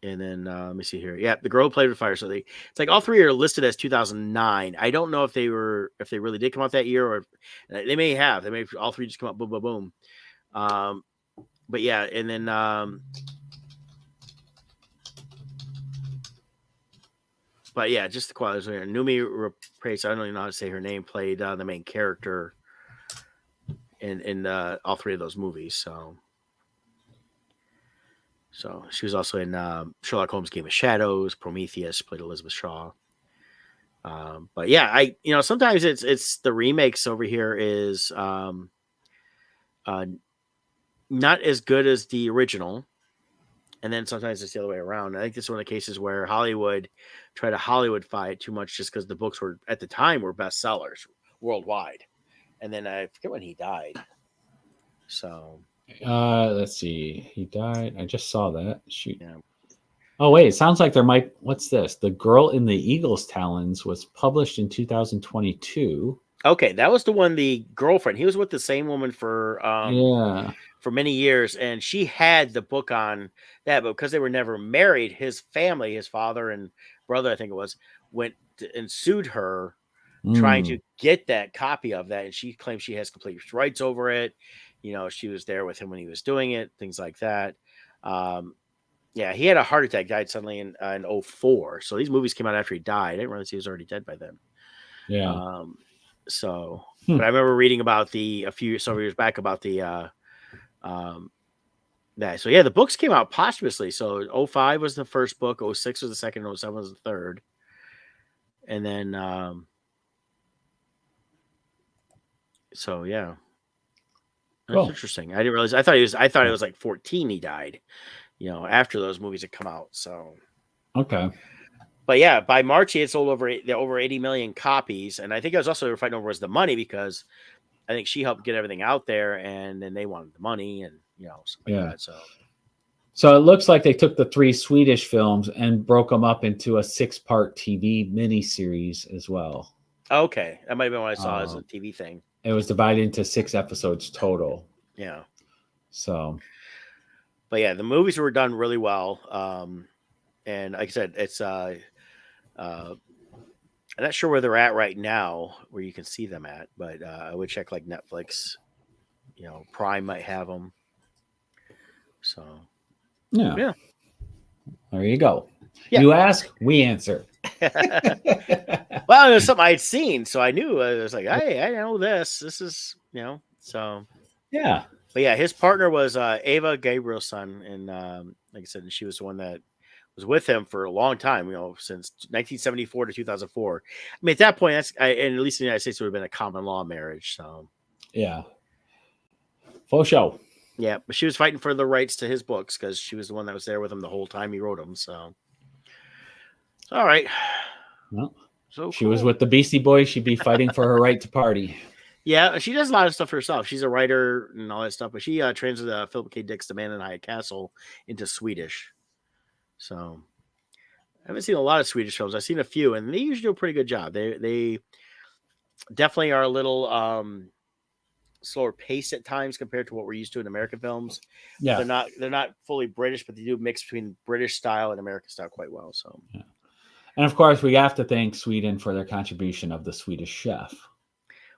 And then let me see here. Yeah, the girl who played with fire. So it's like all 3 are listed as 2009. I don't know if they really did come out that year, or they may have. They may have all 3 just come out boom, boom, boom. But yeah, and then but yeah, just the quality. Numi Rapace, I don't even know how to say her name, played the main character in all 3 of those movies. So she was also in Sherlock Holmes: Game of Shadows, Prometheus, played Elizabeth Shaw. But yeah, sometimes it's the remakes over here is not as good as the original, and then sometimes it's the other way around. I think this is one of the cases where Hollywood tried to Hollywoodify it too much, just because the books were at the time were bestsellers worldwide, and then I forget when he died. So Let's see. He died. I just saw that. Shoot. yeah. Oh wait, it sounds like there might. What's this? The Girl in the Eagle's Talons was published in 2022. Okay, that was the one. The girlfriend. He was with the same woman for many years, and she had the book on that, but because they were never married, his family, his father and brother, I think it was, went and sued her, trying to get that copy of that, and she claims she has complete rights over it. She was there with him when he was doing it, things like that. Yeah, he had a heart attack, died suddenly in 2004. So these movies came out after he died. I didn't realize he was already dead by then. Yeah. But I remember reading about several years back about the that. So yeah, the books came out posthumously. So 2005 was the first book, 2006 was the second, 2007 was the third. And then so yeah. That's interesting. I didn't realize. I thought it was like 14 he died, after those movies had come out. So okay. But yeah, by March he had sold over 80 million copies, and I think I was also fighting over was the money, because I think she helped get everything out there, and then they wanted the money, and something like that. So it looks like they took the 3 Swedish films and broke them up into a 6-part TV miniseries as well. Okay, that might have been what I saw as a TV thing. It was divided into 6 episodes total. Yeah. So, but yeah, the movies were done really well. And like I said, it's I'm not sure where they're at right now, where you can see them at, but I would check like Netflix. Prime might have them. So yeah. There you go. Yeah. You ask, we answer. Well, it was something I had seen, so I knew. I was like, hey, I know this. This is, so. Yeah. But yeah, his partner was Ava Gabrielson, and like I said, she was the one that was with him for a long time. Since 1974 to 2004. I mean, at that point, and at least in the United States, it would have been a common law marriage. So Yeah. Faux show. yeah, but she was fighting for the rights to his books because she was the one that was there with him the whole time he wrote them. So all right, Well, so she was cool. with the Beastie Boys. She'd be fighting for her right to party. Yeah, she does a lot of stuff herself. She's a writer and all that stuff, but she translated Philip K. Dick's The Man in High Castle into Swedish. So I haven't seen a lot of Swedish films. I've seen a few, and they usually do a pretty good job. They definitely are a little slower pace at times compared to what we're used to in American films. Yeah. They're not fully British, but they do mix between British style and American style quite well. So Yeah. And of course, we have to thank Sweden for their contribution of the Swedish Chef.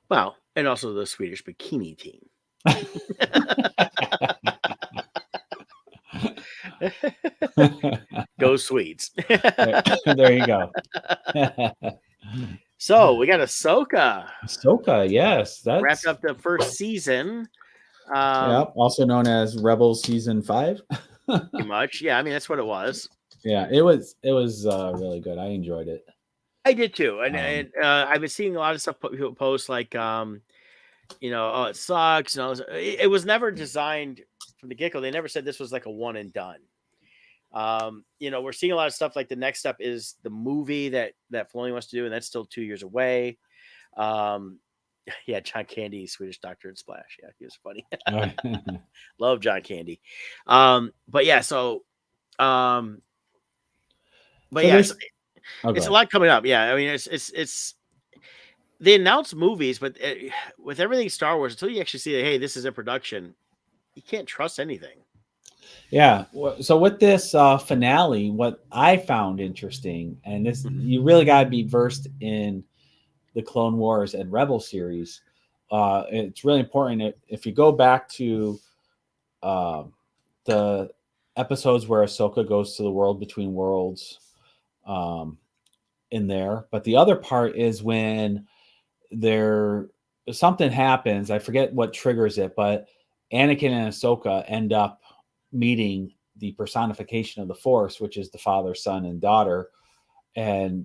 well, and also the Swedish bikini team. Go Swedes. There you go. So we got Ahsoka. Ahsoka, yes. That's Wrapped up the first season. Also known as Rebels Season 5. Pretty much. Yeah, I mean, that's what it was. Yeah, it was really good. I enjoyed it. I did too. And I've been seeing a lot of stuff people post like, oh, it sucks. It was never designed from the get-go. They never said this was like a one and done. We're seeing a lot of stuff like the next step is the movie that Filoni wants to do, and that's still 2 years away. Yeah, John Candy, Swedish Doctor and Splash. Yeah, he was funny. Love John Candy. But yeah, it's a lot coming up. Yeah, I mean, it's they announce movies, but with everything Star Wars, until you actually see that, hey, this is in production, you can't trust anything. Yeah. So with this finale, what I found interesting, and this you really got to be versed in the Clone Wars and Rebel series. It's really important if you go back to the episodes where Ahsoka goes to the world between worlds in there. But the other part is when something happens. I forget what triggers it, but Anakin and Ahsoka end up meeting the personification of the Force, which is the father, son, and daughter. And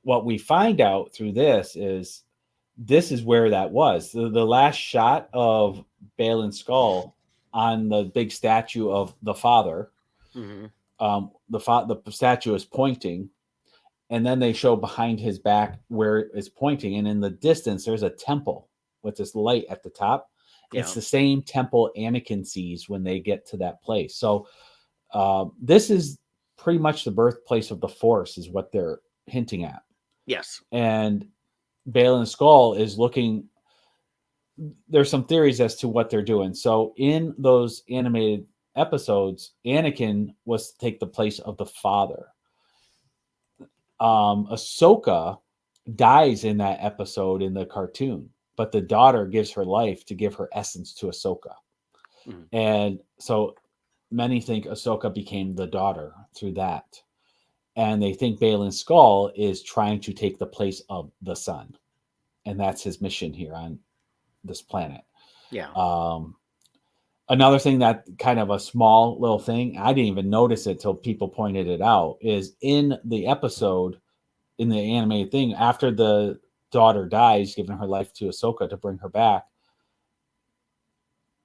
what we find out through this is where that was. The last shot of Balin's skull on the big statue of the father. Mm-hmm. The statue is pointing, and then they show behind his back where it's pointing, and in the distance there's a temple with this light at the top. Yeah. It's the same temple Anakin sees when they get to that place. So this is pretty much the birthplace of the Force, is what they're hinting at. Yes. And Balin's skull is looking. There's some theories as to what they're doing. So in those animated episodes, Anakin was to take the place of the father. Ahsoka dies in that episode in the cartoon, but the daughter gives her life to give her essence to Ahsoka. Mm-hmm. And so many think Ahsoka became the daughter through that. And they think Balin's skull is trying to take the place of the son. And that's his mission here on this planet. Yeah. Another thing that kind of a small little thing, I didn't even notice it till people pointed it out, is in the episode, in the animated thing, after the daughter dies, giving her life to Ahsoka to bring her back,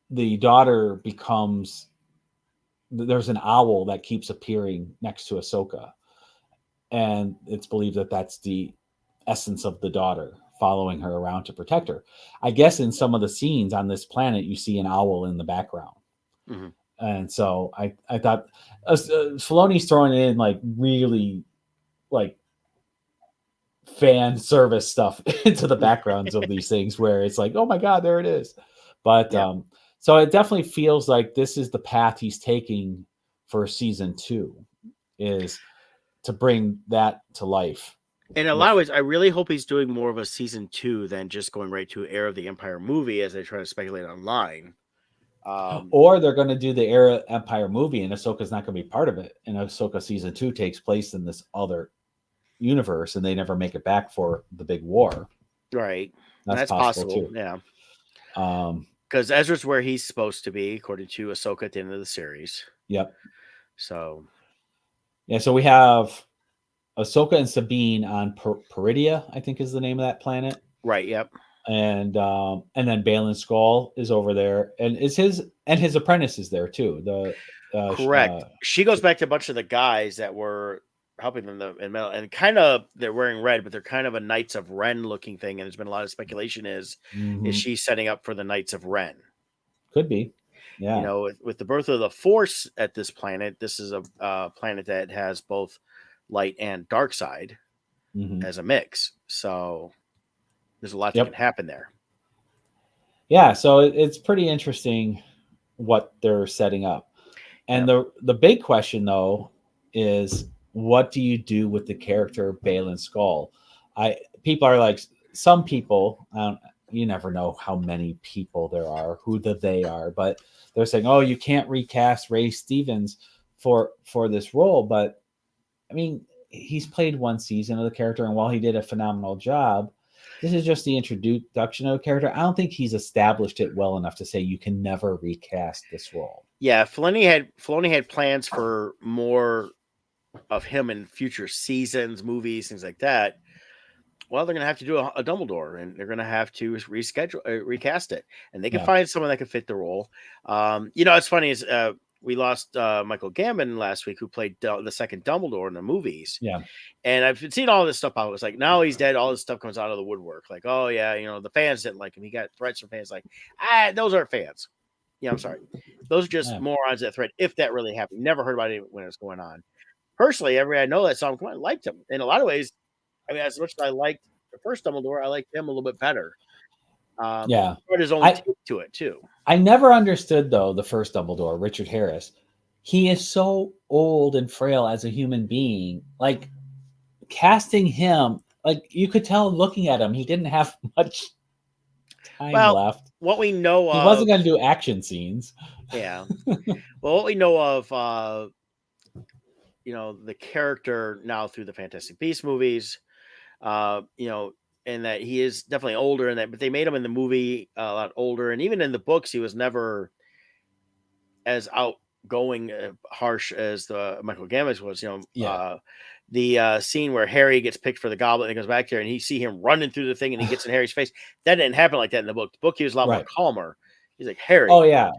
the daughter becomes, there's an owl that keeps appearing next to Ahsoka. And it's believed that that's the essence of the daughter following her around to protect her. I guess in some of the scenes on this planet, you see an owl in the background. Mm-hmm. And so I thought Filoni's throwing in like really like fan service stuff into the backgrounds of these things where it's like, oh my God, there it is. But yeah. So it definitely feels like this is the path he's taking for season 2, is to bring that to life. In a lot of ways, I really hope he's doing more of a season 2 than just going right to Heir of the Empire movie, as they try to speculate online. Or they're going to do the Heir of Empire movie, and Ahsoka's not going to be part of it. And Ahsoka season 2 takes place in this other universe, and they never make it back for the big war. Right. That's possible too. Yeah. because Ezra's where he's supposed to be, according to Ahsoka at the end of the series. Yep. So Yeah. So we have Ahsoka and Sabine on Peridia, I think is the name of that planet. right, yep. And then Balin Skull is over there, and his apprentice is there too. The Correct. She goes back to a bunch of the guys that were helping them in metal, and kind of they're wearing red, but they're kind of a Knights of Ren looking thing. And there's been a lot of speculation is she setting up for the Knights of Ren? Could be, yeah. You know, with the birth of the Force at this planet, this is a planet that has both light and dark side as a mix. So there's a lot that can happen there. Yeah, so it's pretty interesting what they're setting up. And the big question though is, what do you do with the character Balin Skull? People are like, some people, you never know how many people there are, who they are, but they're saying, oh, you can't recast Ray Stevens for this role. But I mean, he's played one season of the character, and while he did a phenomenal job, this is just the introduction of the character. I don't think he's established it well enough to say you can never recast this role. Yeah, Filoni had plans for more of him in future seasons, movies, things like that. Well, they're going to have to do a Dumbledore, and they're going to have to recast it, and they can find someone that can fit the role. You know, it's funny is we lost Michael Gambon last week, who played the second Dumbledore in the movies. Yeah. And I've been seeing all this stuff out. It's like, now he's dead. All this stuff comes out of the woodwork. Like, oh yeah, you know, the fans didn't like him. He got threats from fans like, those aren't fans. Yeah, I'm sorry. Those are just morons that threat. If that really happened, never heard about it when it was going on. Personally, everybody I know that saw him come on liked him. In a lot of ways, I mean, as much as I liked the first Dumbledore, I liked him a little bit better. But his own take to it too. I never understood though the first Dumbledore, Richard Harris. He is so old and frail as a human being. Like, casting him, like, you could tell looking at him, he didn't have much time left. What we know he wasn't going to do action scenes. Yeah. Well, what we know of, you know, the character now through the Fantastic Beasts movies, you know, and that he is definitely older in that, but they made him in the movie a lot older. And even in the books, he was never as outgoing, harsh as the Michael Gambon was, you know. The scene where Harry gets picked for the goblet and he goes back there and you see him running through the thing and he gets in Harry's face. That didn't happen like that in the book. The book, he was a lot more calmer. He's like, Harry,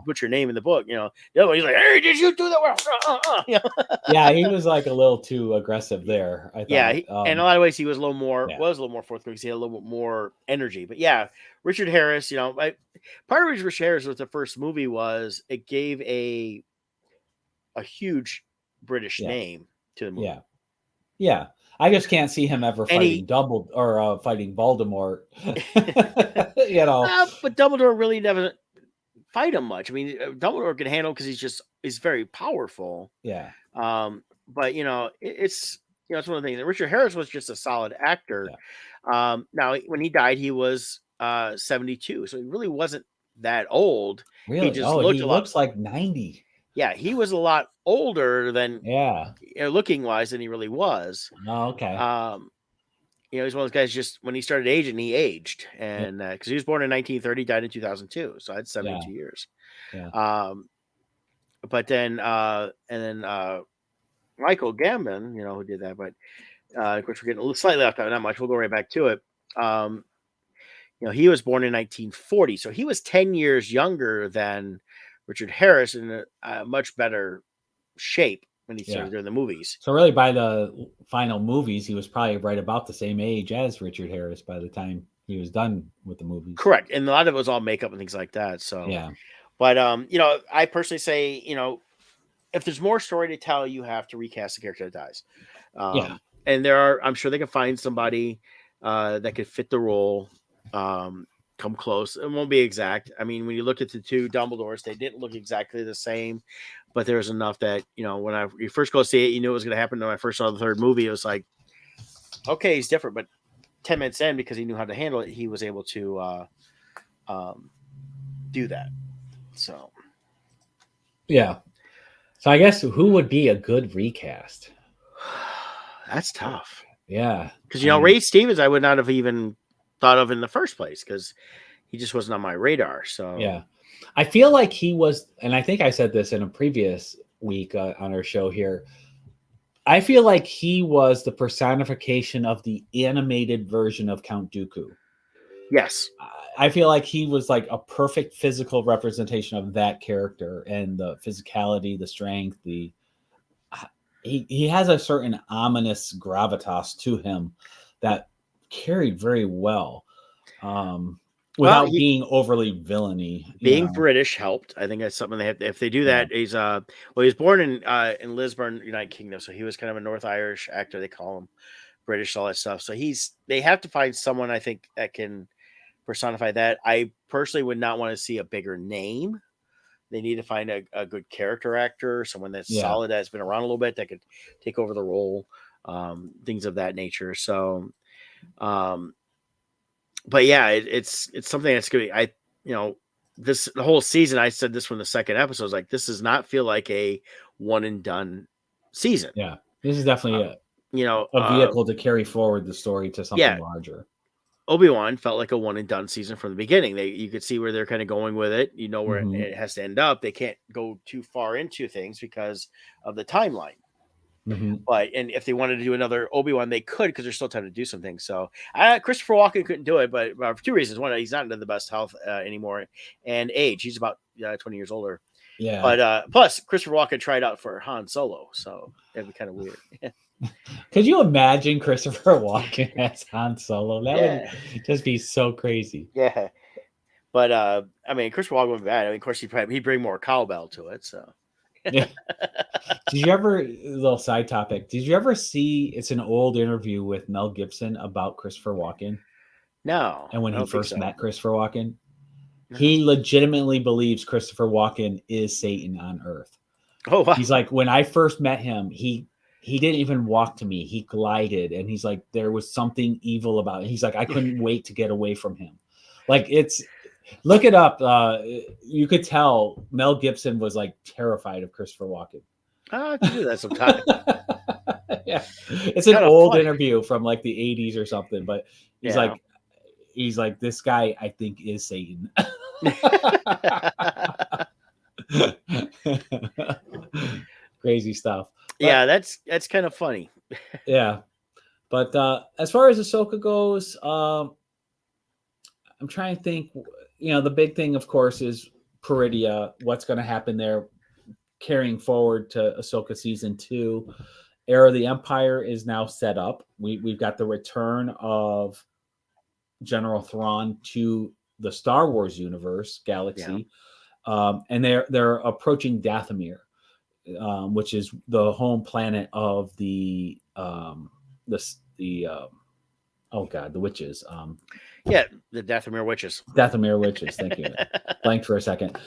put your name in the book. You know, the other one, he's like, Harry, did you do that? You know? Yeah, he was like a little too aggressive there, I thought. Yeah, in a lot of ways, he was a little more forthcoming because he had a little bit more energy. But yeah, Richard Harris, you know, part of Richard Harris with the first movie was it gave a huge British name to the movie. Yeah. I just can't see him ever fighting fighting Voldemort. You know, but Dumbledore really never fight him much. I mean, Dumbledore can handle because he's very powerful. Yeah. But you know, it's one of the things. Richard Harris was just a solid actor. Yeah. Now, when he died, he was 72, so he really wasn't that old. Really? He looks like 90. Yeah, he was a lot older than looking wise than he really was. Oh, okay. You know, he's one of those guys. Just when he started aging, he aged, and because he was born in 1930, died in 2002, so I had 72 years. Yeah. But then Michael Gambon, you know, who did that, but of course we're getting a little slightly off topic, not much. We'll go right back to it. You know, he was born in 1940, so he was 10 years younger than Richard Harris, in a much better shape when he started doing the movies. So really, by the final movies, he was probably right about the same age as Richard Harris by the time he was done with the movies. Correct, and a lot of it was all makeup and things like that. So but you know, I personally say, you know, if there's more story to tell, you have to recast the character that dies. And I'm sure they can find somebody that could fit the role. Come close. It won't be exact. I mean, when you look at the two Dumbledores, they didn't look exactly the same, but there was enough that, you know, when you first go see it, you knew it was going to happen. When I first saw the third movie, it was like, okay, he's different, but 10 minutes in, because he knew how to handle it, he was able to do that. So, yeah. So I guess who would be a good recast? That's tough. Yeah. Because, you know, Ray Stevens, I would not have even thought of in the first place, because he just wasn't on my radar. So Yeah. I feel like he was, and I think I said this in a previous week on our show here. I feel like he was the personification of the animated version of Count Dooku. yes, I feel like he was like a perfect physical representation of that character, and the physicality, the strength, he has a certain ominous gravitas to him that carried very well, well, without being overly villainy. being British helped. I think that's something they have. If they do that, he's well, he was born in Lisburn, United Kingdom, so he was kind of a North Irish actor. They call him British, all that stuff. So they have to find someone, I think, that can personify that. I personally would not want to see a bigger name. They need to find a good character actor, someone that's solid, that's been around a little bit, that could take over the role, things of that nature. So, but yeah, it's something that's gonna be. The whole season. I said this from the second episode. I was like, this does not feel like a one and done season. Yeah, this is definitely a vehicle to carry forward the story to something larger. Obi-Wan felt like a one and done season from the beginning. You could see where they're kind of going with it. You know where it has to end up. They can't go too far into things because of the timeline. But if they wanted to do another Obi-Wan, they could, because there's still time to do some things. So Christopher Walken couldn't do it, but for two reasons. One, he's not in the best health anymore, and age. He's about 20 years older. Yeah. But plus, Christopher Walken tried out for Han Solo, so that'd be kind of weird. Could you imagine Christopher Walken as Han Solo? That would just be so crazy. Yeah. But I mean, Christopher Walken would be bad. I mean, of course, he'd bring more cowbell to it. So. Yeah. Did you ever, a little side topic, did you ever see, it's an old interview with Mel Gibson about Christopher Walken? No. And when he first met Christopher Walken, he legitimately believes Christopher Walken is Satan on Earth. Oh, wow. He's like, when I first met him, he didn't even walk to me. He glided, and he's like, there was something evil about it. He's like, I couldn't wait to get away from him. Like, look it up. You could tell Mel Gibson was like terrified of Christopher Walken. I can do that sometime. Yeah, it's an old interview from like the 80s or something, but he's like, this guy, I think, is Satan. Crazy stuff. But, that's kind of funny. Yeah, but as far as Ahsoka goes, I'm trying to think. The big thing, of course, is Peridia. What's going to happen there, carrying forward to Ahsoka season 2. Era of the Empire is now set up. We've got the return of General Thrawn to the Star Wars universe galaxy, and they're approaching Dathomir, which is the home planet of the witches. The Dathomir witches. Dathomir witches. Thank you. Blanked for a second.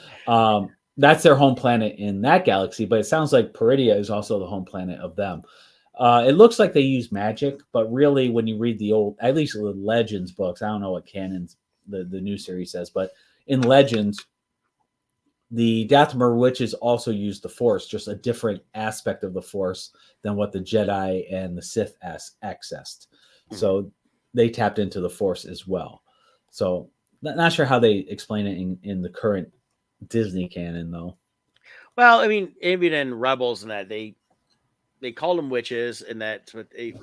That's their home planet in that galaxy, but it sounds like Peridia is also the home planet of them. It looks like they use magic, but really, when you read the old, at least the Legends books, I don't know what canon's the new series says, but in Legends, the Dathomir witches also use the Force, just a different aspect of the Force than what the Jedi and the Sith accessed. So they tapped into the Force as well. So not sure how they explain it in the current Disney canon, though. Well, I mean, even in Rebels and that, they called them witches, and that's what it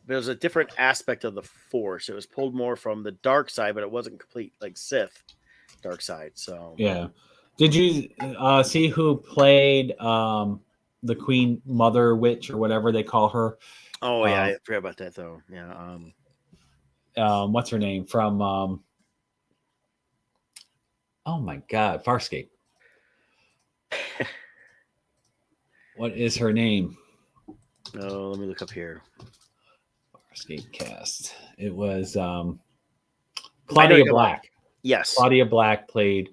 was a different aspect of the Force. It was pulled more from the dark side, but it wasn't complete like Sith dark side. So yeah. Did you see who played the Queen Mother Witch or whatever they call her? Oh yeah, I forgot about that though. Yeah. What's her name from? Oh my God, Farscape. What is her name? Oh, let me look up here. Farscape cast. It was Claudia Black. Yes, Claudia Black played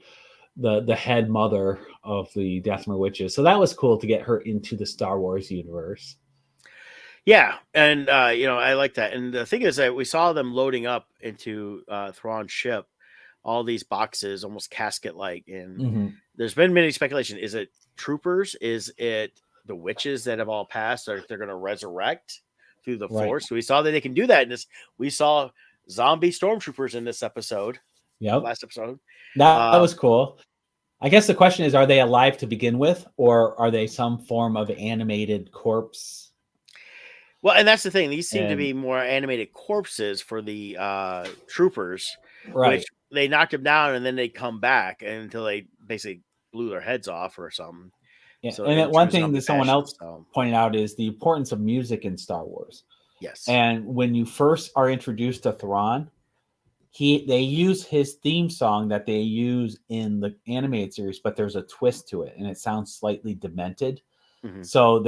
the head mother of the Dathomir witches. So that was cool to get her into the Star Wars universe. Yeah, and I like that. And the thing is that we saw them loading up into Thrawn's ship, all these boxes, almost casket-like. And there's been many speculation. Is it troopers? Is it the witches that have all passed? Or they're going to resurrect through the Force? So we saw that they can do that in this. We saw zombie stormtroopers in this episode. Yep. last episode. That was cool. I guess the question is, are they alive to begin with, or are they some form of animated corpse? Well, and that's the thing. These seem to And be more animated corpses for the troopers, which right. they knocked them down and then they come back until they basically blew their heads off or something. Yeah. So And in then one true thing zombie that someone fashion. else So pointed out is the importance of music in Star Wars. yes. And when you first are introduced to Thrawn, they use his theme song that they use in the animated series, but there's a twist to it and it sounds slightly demented. Hmm. So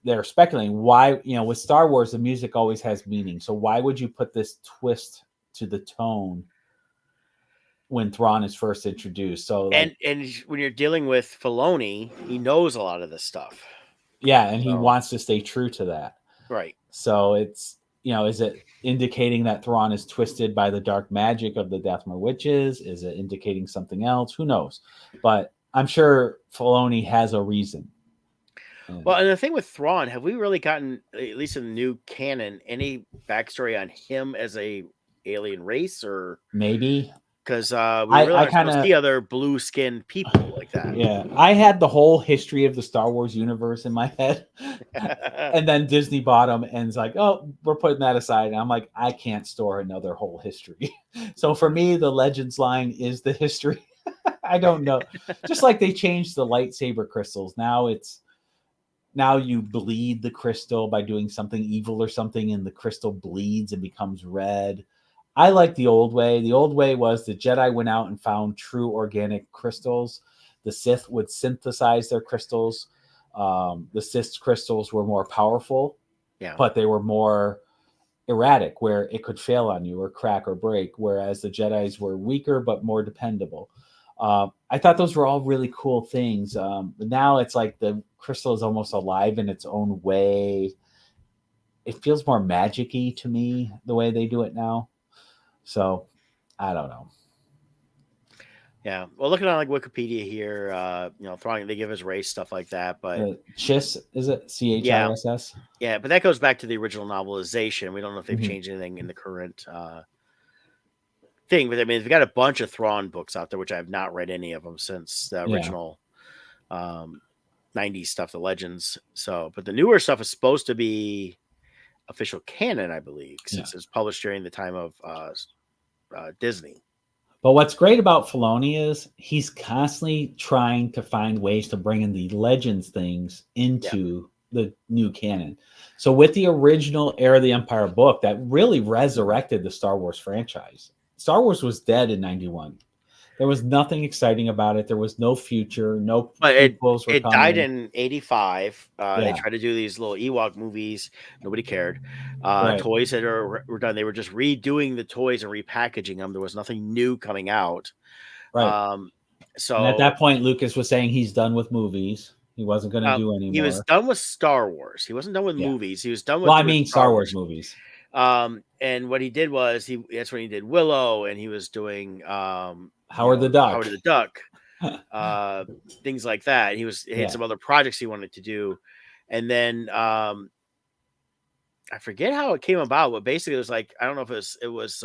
they're speculating why, with Star Wars, the music always has meaning. So why would you put this twist to the tone when Thrawn is first introduced? So And when you're dealing with Filoni, he knows a lot of this stuff. yeah, and he So, wants to stay true to that. right. So it's, is it indicating that Thrawn is twisted by the dark magic of the Dathomir witches? Is it indicating something else? Who knows? But I'm sure Filoni has a reason. Well, and the thing with Thrawn, have we really gotten, at least in the new canon, any backstory on him as a alien race, or Maybe because we really I aren't kind supposed to of see other blue-skinned people like that. yeah. I had the whole history of the Star Wars universe in my head, and then Disney bought them and it's like, oh, we're putting that aside. And I'm like, I can't store another whole history. So for me, the Legends line is the history. I don't know. Just like they changed the lightsaber crystals. Now you bleed the crystal by doing something evil or something, and the crystal bleeds and becomes red. I like the old way. The old way was the Jedi went out and found true organic crystals. The Sith would synthesize their crystals. The Sith's crystals were more powerful, Yeah. but they were more erratic, where it could fail on you or crack or break, whereas the Jedis were weaker but more dependable. I thought those were all really cool things. But now it's like the crystal is almost alive in its own way. It feels more magic-y to me the way they do it now. So I don't know. Yeah. Well, looking on like Wikipedia here, Thrawn, they give his race stuff like that, but Chiss, is it CHISS? yeah, but that goes back to the original novelization. We don't know if they've Mhm. changed anything in the current thing, but I mean, they've got a bunch of Thrawn books out there, which I have not read any of them since the Yeah. original 90s stuff, the Legends. So, but the newer stuff is supposed to be official canon, I believe, since it's published during the time of Disney. But what's great about Filoni is he's constantly trying to find ways to bring in the Legends things into the new canon. So with the original Heir of the Empire book, that really resurrected the Star Wars franchise. Star Wars was dead in 91. There was nothing exciting about it. There was no future. No But prequels were it coming. died in 85. They Yeah. tried to do these little Ewok movies. Nobody cared. Right. Toys that were done. They were just redoing the toys and repackaging them. There was nothing new coming out. Right. So And at that point, Lucas was saying he's done with movies. He wasn't going to do anymore. he was done with Star Wars. He wasn't done with movies. He was done with Well, I mean Star Wars movies. And what he did was that's when he did Willow, and he was doing Howard the Duck, things like that. He had some other projects he wanted to do, and then I forget how it came about, but basically it was like, I don't know if it was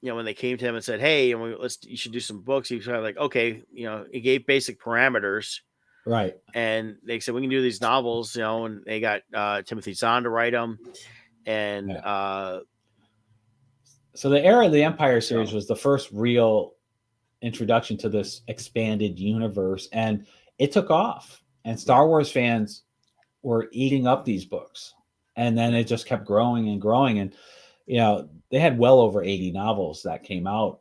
when they came to him and said, "Hey, you should do some books." He was kind of like, "Okay," he gave basic parameters. Right. And they said, we can do these novels, and they got Timothy Zahn to write them. And so the Heir of the Empire series was the first real introduction to this expanded universe, and it took off. And Star Wars fans were eating up these books. And then it just kept growing and growing. And, they had well over 80 novels that came out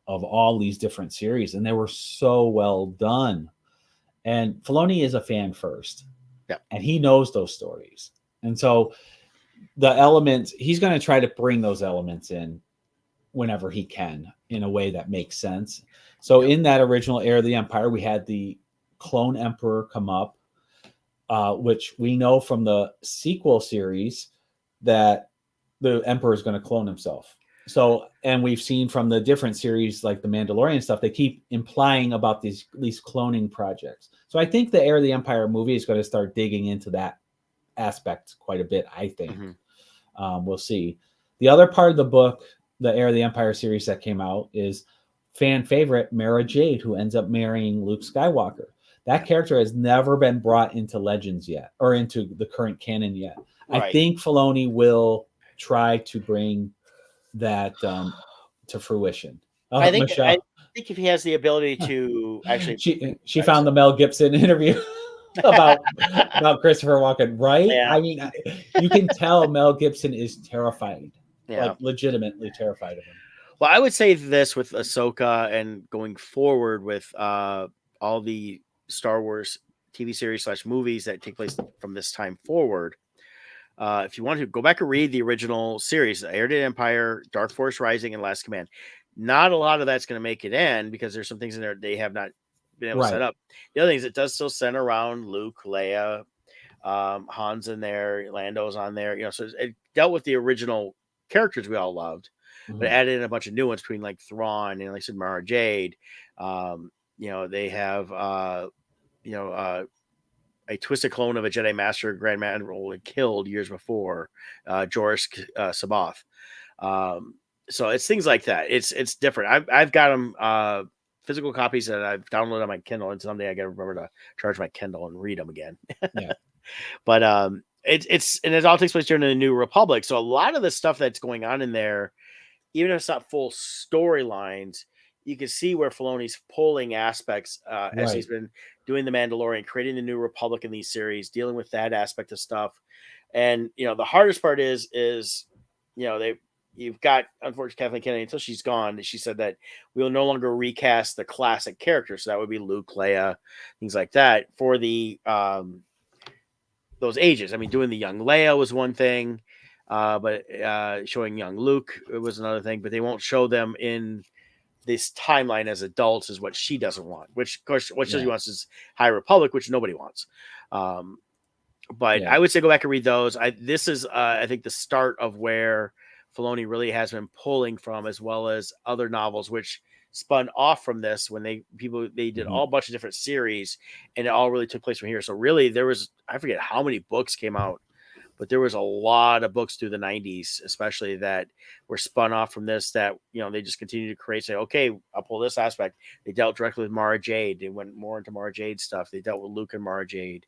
of all these different series, and they were so well done. And Filoni is a fan first, and he knows those stories. And so the elements, he's going to try to bring those elements in whenever he can in a way that makes sense. So in that original Heir of the Empire, we had the clone emperor come up, which we know from the sequel series that the emperor is going to clone himself. So, and we've seen from the different series, like the Mandalorian stuff, they keep implying about these cloning projects. So I think the Heir of the Empire movie is going to start digging into that aspect quite a bit, I think. We'll see. The other part of the book the Heir of the Empire series that came out is fan favorite Mara Jade, who ends up marrying Luke Skywalker. That character has never been brought into Legends yet, or into the current canon yet. I Right. think Filoni will try to bring that to fruition. I Michelle, think if he has the ability to actually, she found the Mel Gibson interview about Christopher Walken, right? yeah, I mean, you can tell Mel Gibson is terrified, yeah. like legitimately terrified of him. Well, I would say this with Ahsoka and going forward with all the Star Wars TV series / movies that take place from this time forward. If you want to go back and read the original series, Heir to the Empire, Dark Force Rising, and Last Command, not a lot of that's going to make it in because there's some things in there they have not been able to set up. The other thing is it does still center around Luke, Leia, Han's in there, Lando's on there, you know, so it dealt with the original characters we all loved, but added in a bunch of new ones between like Thrawn and like I said, Mara Jade. You know, they have you know, a twisted clone of a Jedi Master Grand Admiral killed years before, Joris Sabath. So it's things like that. It's different. I've got them physical copies that I've downloaded on my Kindle, and someday I got to remember to charge my Kindle and read them again. Yeah. But it's and it all takes place during the New Republic. So a lot of the stuff that's going on in there, even if it's not full storylines, you can see where Filoni's pulling aspects as he's been doing the Mandalorian, creating the New Republic in these series, dealing with that aspect of stuff. And you know, the hardest part is you know, you've got unfortunately Kathleen Kennedy until she's gone. She said that we will no longer recast the classic characters. So that would be Luke, Leia, things like that for the those ages. I mean, doing the young Leia was one thing, but showing young Luke was another thing. But they won't show them in this timeline as adults, is what she doesn't want. Which, of course, what she wants is High Republic, which nobody wants. But I would say go back and read those. This is, I think, the start of where Filoni really has been pulling from, as well as other novels, which spun off from this when they did all a bunch of different series, and it all really took place from here. So really there was, I forget how many books came out, but there was a lot of books through the 90s, especially that were spun off from this, that, you know, they just continue to create, say, okay, I'll pull this aspect. They dealt directly with Mara Jade. They went more into Mara Jade stuff. They dealt with Luke and Mara Jade.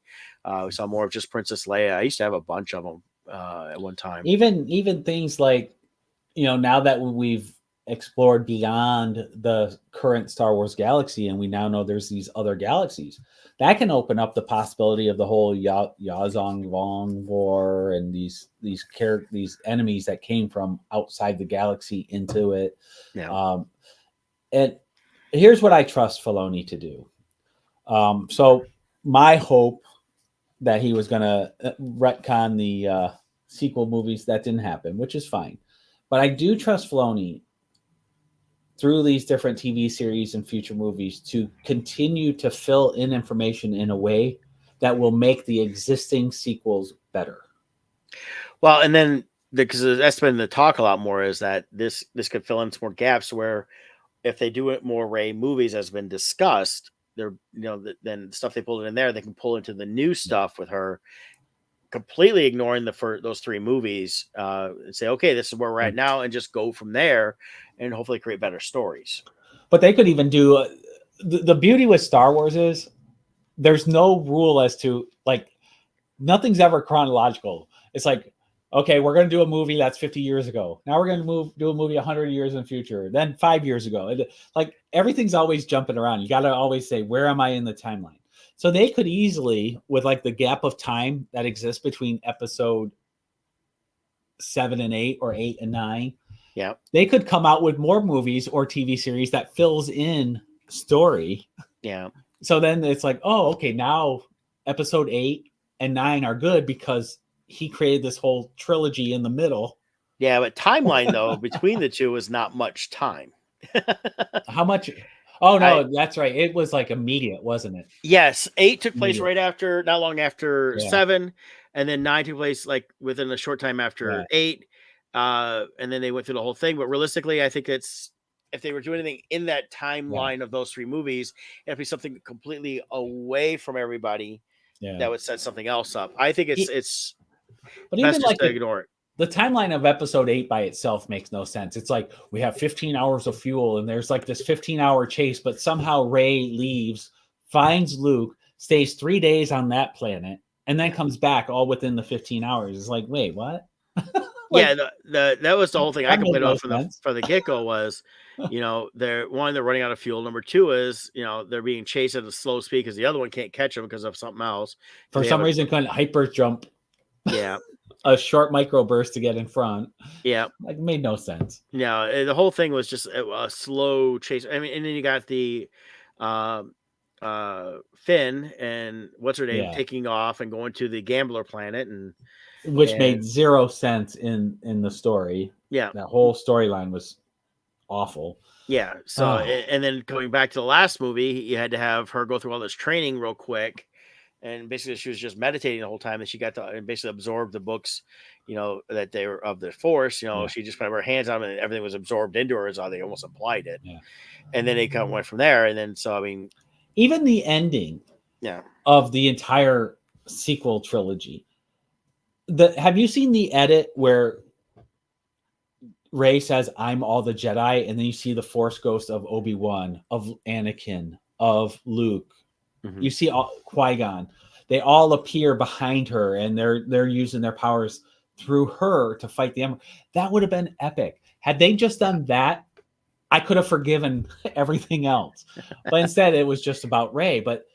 We saw more of just Princess Leia. I used to have a bunch of them at one time. Even things like, you know, now that we've explored beyond the current Star Wars galaxy and we now know there's these other galaxies, that can open up the possibility of the whole Yazong Long War and these enemies that came from outside the galaxy into it. And here's what I trust Filoni to do. So my hope that he was going to retcon the sequel movies, that didn't happen, which is fine. But I do trust Filoni through these different TV series and future movies to continue to fill in information in a way that will make the existing sequels better. Well, and then because that's been the talk a lot more, is that this could fill in some more gaps where if they do it more Rey movies, as been discussed, they're, you know, then the stuff they pulled in there, they can pull into the new stuff with her, completely ignoring those three movies, and say, okay, this is where we're at now, and just go from there and hopefully create better stories. But they could even do the beauty with Star Wars is there's no rule as to, like, nothing's ever chronological. It's like, okay, we're going to do a movie that's 50 years ago. Now we're going to do a movie 100 years in the future. Then 5 years ago. Like, everything's always jumping around. You got to always say, where am I in the timeline? So they could easily, with like the gap of time that exists between episode 7 and 8 or 8 and 9, they could come out with more movies or TV series that fills in story. So then it's like, oh, okay, now episode 8 and 9 are good because he created this whole trilogy in the middle. Yeah, but timeline though between the two was not much time. How much? Oh no, that's right. It was like immediate, wasn't it? Yes, 8 took place right after, not long after 7, and then 9 took place like within a short time after 8, and then they went through the whole thing. But realistically, I think it's, if they were doing anything in that timeline of those three movies, it'd be something completely away from everybody that would set something else up. I think it's but best even just like to ignore it. the timeline of episode 8 by itself makes no sense. It's like we have 15 hours of fuel and there's like this 15-hour chase, but somehow Rey leaves, finds Luke, stays 3 days on that planet, and then comes back all within the 15 hours. It's like, wait, what? Yeah, that was the whole thing I that made complained no about sense. from the get go was, they're running out of fuel. Number two is, they're being chased at a slow speed because the other one can't catch them because of something else. For They have some reason, couldn't hyper jump yeah, a short microburst to get in front. yeah. Like, it made no sense. No, the whole thing was just a slow chase. I mean, and then you got the um, Finn and what's her name Yeah. taking off and going to the gambler planet, Which made zero sense in the story. yeah, That whole storyline was awful. yeah. So, Oh. and then going back to the last movie, you had to have her go through all this training real quick. And basically, she was just meditating the whole time, and she got to basically absorb the books, that they were of the Force. Yeah. She just put her hands on them, and everything was absorbed into her, is how they almost applied it. Yeah. And then they kind of went from there. And then, so I mean, even the ending, of the entire sequel trilogy. Have you seen the edit where Rey says, "I'm all the Jedi," and then you see the Force ghost of Obi-Wan, of Anakin, of Luke. Mm-hmm. You see all Qui-Gon. They all appear behind her, and they're using their powers through her to fight the Emperor. That would have been epic. Had they just done that, I could have forgiven everything else. But instead, it was just about Rey. But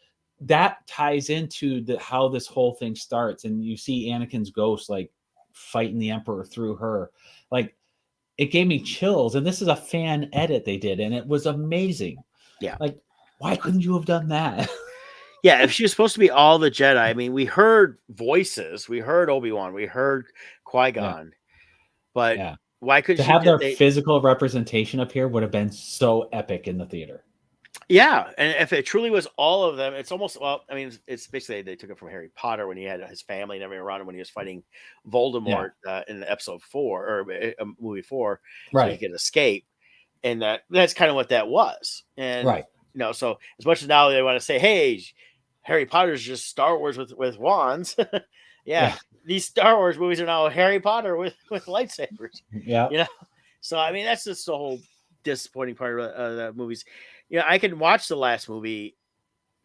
that ties into how this whole thing starts, and you see Anakin's ghost like fighting the Emperor through her. Like, it gave me chills. And this is a fan edit they did, and it was amazing. Yeah. Like, why couldn't you have done that? Yeah, if she was supposed to be all the Jedi, I mean, we heard voices, we heard Obi-Wan, we heard Qui-Gon, but why couldn't to have their physical representation up here would have been so epic in the theater. Yeah, and if it truly was all of them, it's almost, well, I mean, it's basically they took it from Harry Potter when he had his family and everything around him when he was fighting Voldemort in episode 4 or movie 4, so he could escape, and that's kind of what that was, and so as much as now they want to say, hey, Harry Potter's just Star Wars with wands, these Star Wars movies are now Harry Potter with lightsabers, so I mean that's just the whole disappointing part of the movies. I can watch the last movie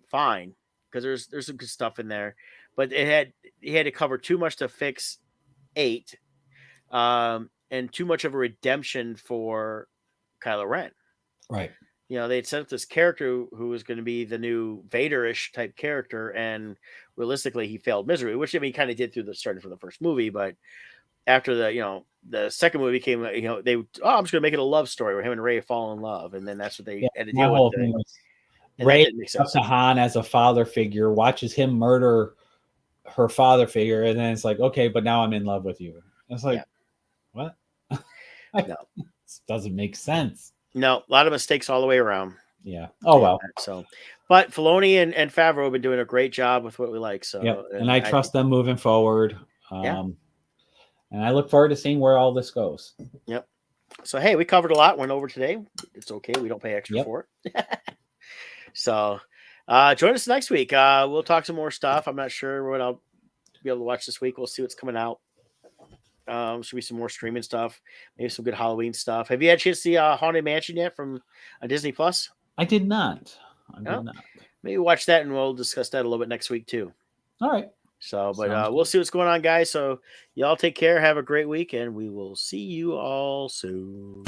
fine because there's some good stuff in there, but he had to cover too much to fix 8, and too much of a redemption for Kylo Ren. Right. They'd set up this character who was going to be the new Vader-ish type character, and realistically, he failed miserably, which I mean, kind of did through the starting from the first movie, but after the second movie came, I'm just going to make it a love story where him and Rey fall in love, and then that's what they had to deal with. Rey up to Han as a father figure, watches him murder her father figure, and then it's like, okay, but now I'm in love with you. It's like, what? No, this doesn't make sense. No, a lot of mistakes all the way around. Yeah. Oh well. So, but Filoni and Favreau have been doing a great job with what we like. So, and I trust them moving forward. And I look forward to seeing where all this goes. Yep. So, hey, we covered a lot, went over today. It's okay. We don't pay extra for it. So, join us next week. We'll talk some more stuff. I'm not sure what I'll be able to watch this week. We'll see what's coming out. Should be some more streaming stuff. Maybe some good Halloween stuff. Have you had a chance to see Haunted Mansion yet from Disney Plus? I did not. Maybe watch that and we'll discuss that a little bit next week too. All right. So, but we'll see what's going on, guys. So y'all take care. Have a great week, and we will see you all soon.